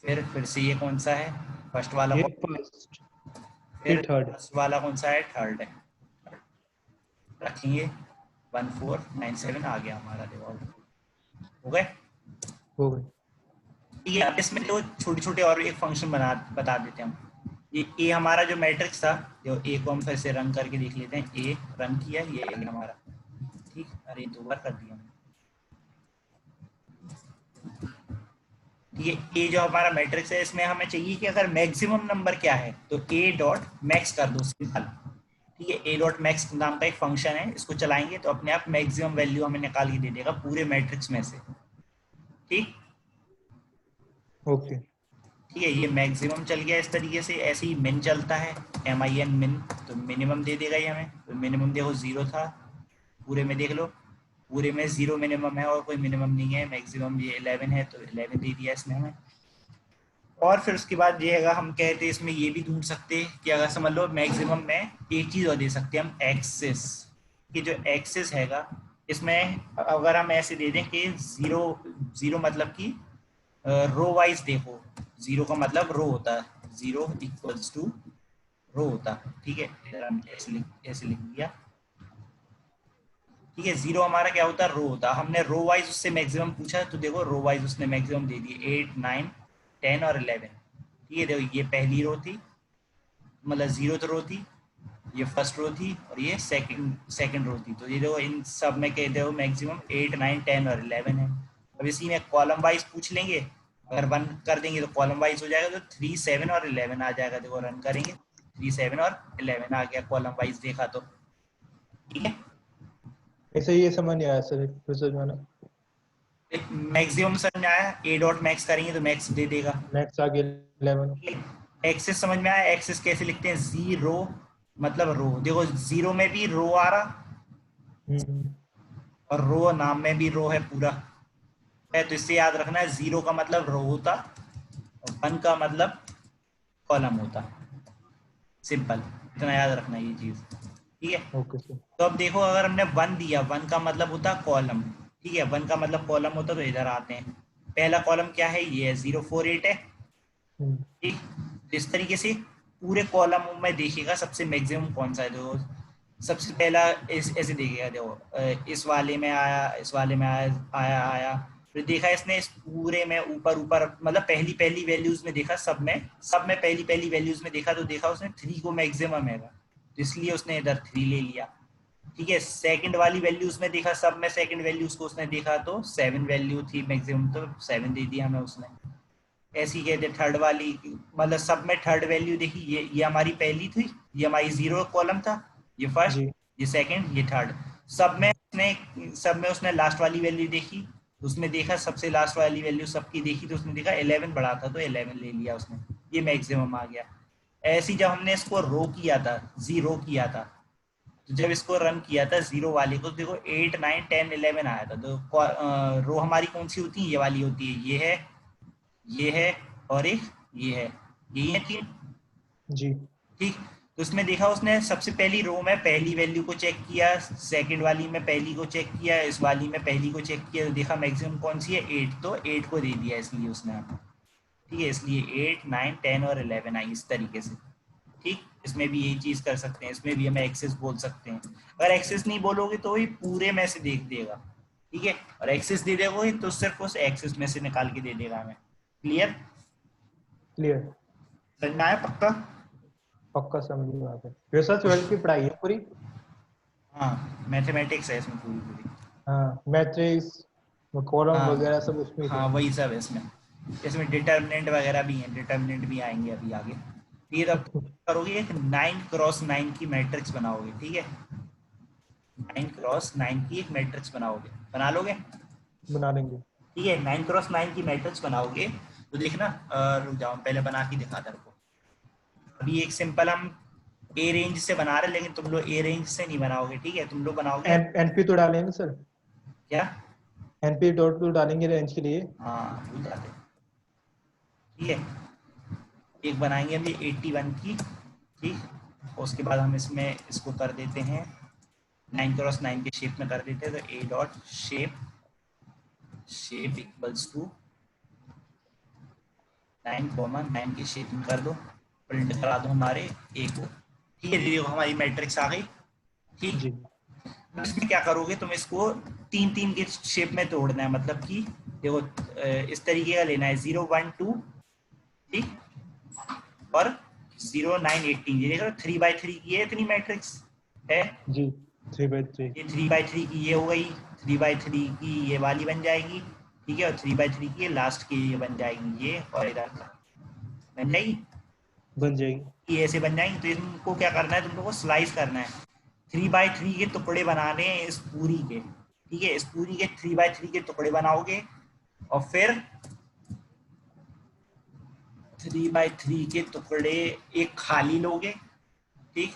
फिर से ये कौन सा है, फर्स्ट वाला ये कॉलम, फर्स्ट फिर फिर थर्ड। फर्स्ट वाला कौन सा है, थर्ड है, रखेंगे 1 4 9 7 आ गया हमारा, देखो हो गए। हो गए। ठीक है, अब इसमें तो छोटे छोटे और एक फंक्शन बता देते हैं हम। ये ए हमारा जो मैट्रिक्स था, जो ए को हम फिर से रन करके देख लेते हैं। ए रन किया, ये ए हमारा, ठीक। अरे 2 बार कर दिया मैंने। ये ए जो हमारा मैट्रिक्स है, इसमें हमें चाहिए कि अगर मैक्सिमम नंबर क्या है तो ए डॉट मैक्स कर दो, सिंपल। ठीक है, ए डॉट मैक्स नाम का एक फंक्शन है, इसको चलाएंगे तो अपने आप मैक्सिमम वैल्यू हमें निकाल के दे देगा पूरे मैट्रिक्स में से। ठीक, ओके। ठीक है, ये मैक्सिमम चल गया इस तरीके से। ऐसे ही मिन चलता है, MIN मिन, तो मिनिमम दे देगा ये हमें। तो मिनिमम देखो 0 था, पूरे में देख लो, पूरे में 0 मिनिमम है और कोई मिनिमम नहीं है। मैक्सिमम ये 11 है, तो 11 दे दिया इसने हमें। और फिर उसके बाद ये है, हम कहते हैं इसमें ये भी ढूंढ सकते हैं कि अगर समझ लो मैक्सिमम में एक चीज़ और दे सकते हैं हम, एक्सिस। कि जो एक्सिस हैगा, इसमें अगर हम ऐसे दे दें कि 0 मतलब कि रो वाइज देखो, 0 का मतलब रो होता है, 0 इक्वल्स टू रो होता है। ठीक है, इधर हम ऐसे लिख दिया। ठीक है, 0 हमारा क्या होता है, रो होता है। हमने रो वाइज उससे मैक्सिमम पूछा, तो देखो रो वाइज उसने मैक्सिमम दे दिए 8, 9, 10 और 11। ठीक है, देखो ये पहली रो थी, मतलब 0th रो थी, ये फर्स्ट रो थी और ये सेकंड रो थी। तो ये देखो इन सब में कहते हो मैक्सिमम 8, 9, 10 और 11 है। अब इसी में कॉलम वाइज पूछ लेंगे, अगर 1 कर देंगे तो कॉलम वाइज हो जाएगा, तो 3, 7 और 11 आ जाएगा। देखो रन करेंगे, 3, 7 और 11 आ गया कॉलम वाइज देखा तो। ठीक है, ऐसे ये समझ नहीं आया सर, फिर समझाना। मैक्सिमम समझ में आया, ए डॉट मैक्स करेंगे तो मैक्स दे देगा। मैक्स आ गया 11। एक्सेस समझ में आया, एक्सेस कैसे लिखते हैं, 0 मतलब रो। देखो 0 में भी रो आ रहा और रो नाम में भी रो है पूरा है, तो इससे याद रखना है 0 का मतलब रो होता और 1 का मतलब कॉलम होता। सिंपल, इतना याद रखना ये चीज। ठीक है, ओके सर। तो अब देखो अगर हमने 1 दिया, 1 का मतलब होता कॉलम। ठीक है, 1 का मतलब कॉलम होता, तो इधर आते हैं। पहला कॉलम क्या है, ये है 0, 4, 8 है। ठीक, तो इस तरीके से पूरे कॉलम में देखिएगा सबसे मैक्सिमम कौन सा है। तो सबसे पहला ऐसे देखिएगा, देखो इस वाले में आया, इस वाले में आया, फिर देखा इसने इस पूरे में ऊपर मतलब पहली पहली वैल्यूज में देखा, सब में पहली पहली वैल्यूज में देखा, तो देखा उसने 3 को मैक्सिमम है, तो इसलिए उसने इधर 3 ले लिया। ठीक है, सेकंड वाली वैल्यूज में देखा, सब में सेकंड वैल्यूज को उसने देखा, तो 7 वैल्यू थी मैक्सिमम, तो 7 दे दिया हमें उसने। ऐसी कहते थर्ड वाली, मतलब सब में थर्ड वैल्यू देखी, ये हमारी पहली थी, ये हमारी 0 कॉलम था, ये फर्स्ट, जी। ये सेकंड, ये थर्ड। सब में उसने लास्ट वाली वैल्यू देखी, उसमें देखा सबसे लास्ट वाली वैल्यू सबकी देखी, तो उसने देखा 11 बड़ा था, तो 11 ले लिया उसने, ये मैक्सिमम आ गया। ऐसी जब हमने इसको रो किया था, 0 किया था, तो जब इसको रन किया था 0 वाले को, देखो 8, 9, 10, 11 आया था। तो रो हमारी कौन सी होती है, ये वाली होती है, ये है और एक ये है, यही है तीन। जी। ठीक, तो उसमें देखा उसने सबसे पहली रो में पहली वैल्यू को चेक किया, सेकंड वाली में पहली को चेक किया, इस वाली में पहली को चेक किया, तो देखा मैक्सिमम कौन सी है, 8, तो 8 को दे दिया इसलिए उसने। ठीक है, इसलिए 8, 9, 10 और 11 आई इस तरीके से। ठीक, इसमें भी यही चीज कर सकते हैं, इसमें भी हमें एक्सेस बोल सकते हैं। अगर एक्सेस नहीं बोलोगे तो ही पूरे में से देख देगा। ठीक है, और एक्सेस दे देगा तो सिर्फ उस एक्सेस में से निकाल के दे देगा हमें। Clear, clear. समझ में आया पक्का? पक्का समझ में आ गया। ये सर 12 की पढ़ाई है पूरी? हाँ, मैथमेटिक्स है इसमें पूरी पूरी। हाँ, मैट्रिक्स, कॉलम हाँ वगैरह सब उसमें ही हाँ, थे। वही सब है इसमें। इसमें डिटर्मिनेंट वगैरह भी हैं, डिटर्मिनेंट भी आएंगे अभी आगे। ये तब करोगे, एक 9x9 की मैट्रिक्स बनाओगे। ठीक है, 9x9 की एक मैट्रिक्स बनाओगे, बना लोगे? बना लेंगे। ठीक है, 9x9 की मैट्रिक्स बनाओगे तो देखना, रुक जाओ पहले बना के दिखाता रुको। अभी एक सिंपल हम ए रेंज से बना रहे, लेकिन तुम लोग ए रेंज से नहीं बनाओगे। ठीक है, तुम लोग बनाओगे एनपी तो डालेंगे सर? क्या? एनपी डॉट तो डालेंगे रेंज के लिए। हाँ, भूल जाते। ठीक है, एक बनाएंगे हम ये 81 की। ठीक, उसके बाद हम इसमें इसको कर देते हैं 9x9 के शेप में कर देते हैं, तो a dot shape equals to 9, 9 के शेप में कर दो, प्रिंट करा दो हमारे ए को। ठीक है, देखो हमारी मैट्रिक्स आ गई। ठीक, जी। इसमें क्या करोगे तुम, इसको 3 के शेप में तोड़ना है, मतलब कि देखो इस तरीके का लेना है, 0, 1, 2। ठीक, और 0 9 18, ये देखो 3/3 की है इतनी मैट्रिक्स है जी 3/3 ये 3/3 की ये हो गई, 3/3 की ये वाली बन जाएगी, ठीक है, और 3/3 की लास्ट की ये बन जाएगी ये, और इधर बन जाएगी, बन जाएगी। ये ऐसे बन जाएंगी। तो इनको क्या करना है, तुम लोगों को स्लाइस करना है, 3/3 के टुकड़े बनाने हैं इस पूरी के, ठीक है, इस पूरी के 3/3 के टुकड़े बनाओगे और फिर 3/3 के टुकड़े एक खाली लोगे, ठीक,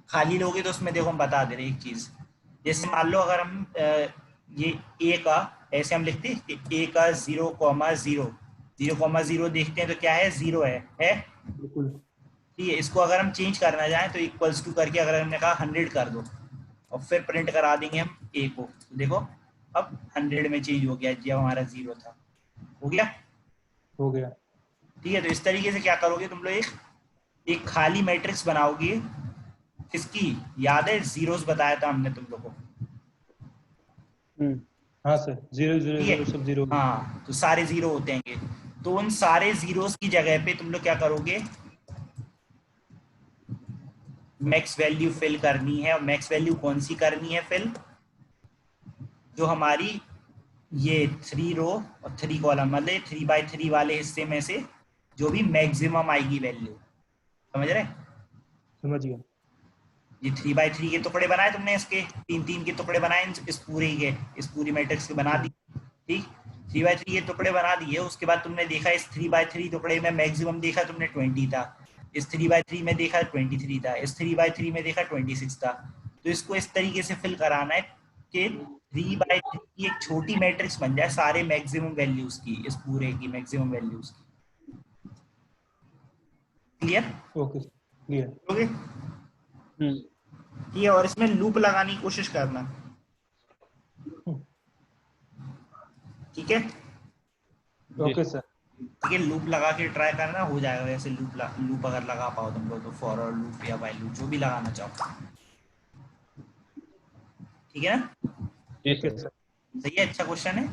खाली लोगे तो उसमें देखो हम बता दे रहे एक चीज, जैसे मान लो अगर हम ये ए का ऐसे हम लिखते हैं कि ए का 0,0 0,0 देखते हैं तो क्या है, 0 है बिल्कुल। ठीक है। इसको अगर हम चेंज करना चाहें तो इक्वल्स टू करके अगर हमने कहा 100 कर दो और फिर प्रिंट करा देंगे हम ए को, तो देखो अब 100 में चेंज हो गया जब हमारा 0 था, हो गया, हो गया। ठीक है। तो इस तरीके से क्या करोगे तुम लोग, एक खाली मैट्रिक्स बनाओगे, किसकी याद है, जीरोस बताया था हमने तुम लोगों को, हाँ सर, 0 0 ठीक है, 0 सब 0। हाँ तो सारे 0 होते हैं, तो उन सारे जीरोस की जगह पे तुम लोग क्या करोगे, मैक्स वैल्यू फिल करनी है, और मैक्स वैल्यू कौन सी करनी है फिल, जो हमारी ये 3 रो और 3 कॉलम मतलब 3/3 वाले हिस्से में से जो भी मैक्सिमम आएगी वैल्यू, समझ रहे, समझ गया। ये 3/3 के टुकड़े बनाए तुमने, इसके 3 के टुकड़े बनाए इस पूरे के, इस पूरी मैट्रिक्स के बना दी, ठीक, 3/3 के टुकड़े बना दिए, उसके बाद तुमने देखा इस 3/3 टुकड़े में मैक्सिमम देखा तुमने 20 था, इस 3/3 में देखा 23 था, इस 3/3 में देखा 26 था। तो इसको इस तरीके से फिल कराना है कि 3/3 की एक छोटी मैट्रिक्स बन जाए सारे मैक्सिमम वैल्यूज की, इस पूरे की मैक्सिमम वैल्यूज की, क्लियर, ओके क्लियर। ओके, ठीक है। और इसमें लूप लगाने की कोशिश करना, ठीक है, ओके सर। ठीक है, लूप लगा के ट्राई करना, हो जाएगा वैसे, लूप अगर लगा पाओ तुम लोग तो, फॉर और लूप या व्हाइल लूप जो भी लगाना चाहो, ठीक है ना, ओके सर। सही है, अच्छा क्वेश्चन है।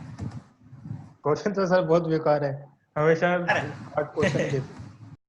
क्वेश्चन तो सर बहुत बेकार है, हमेशा अरे हार्ड क्वेश्चन ही देते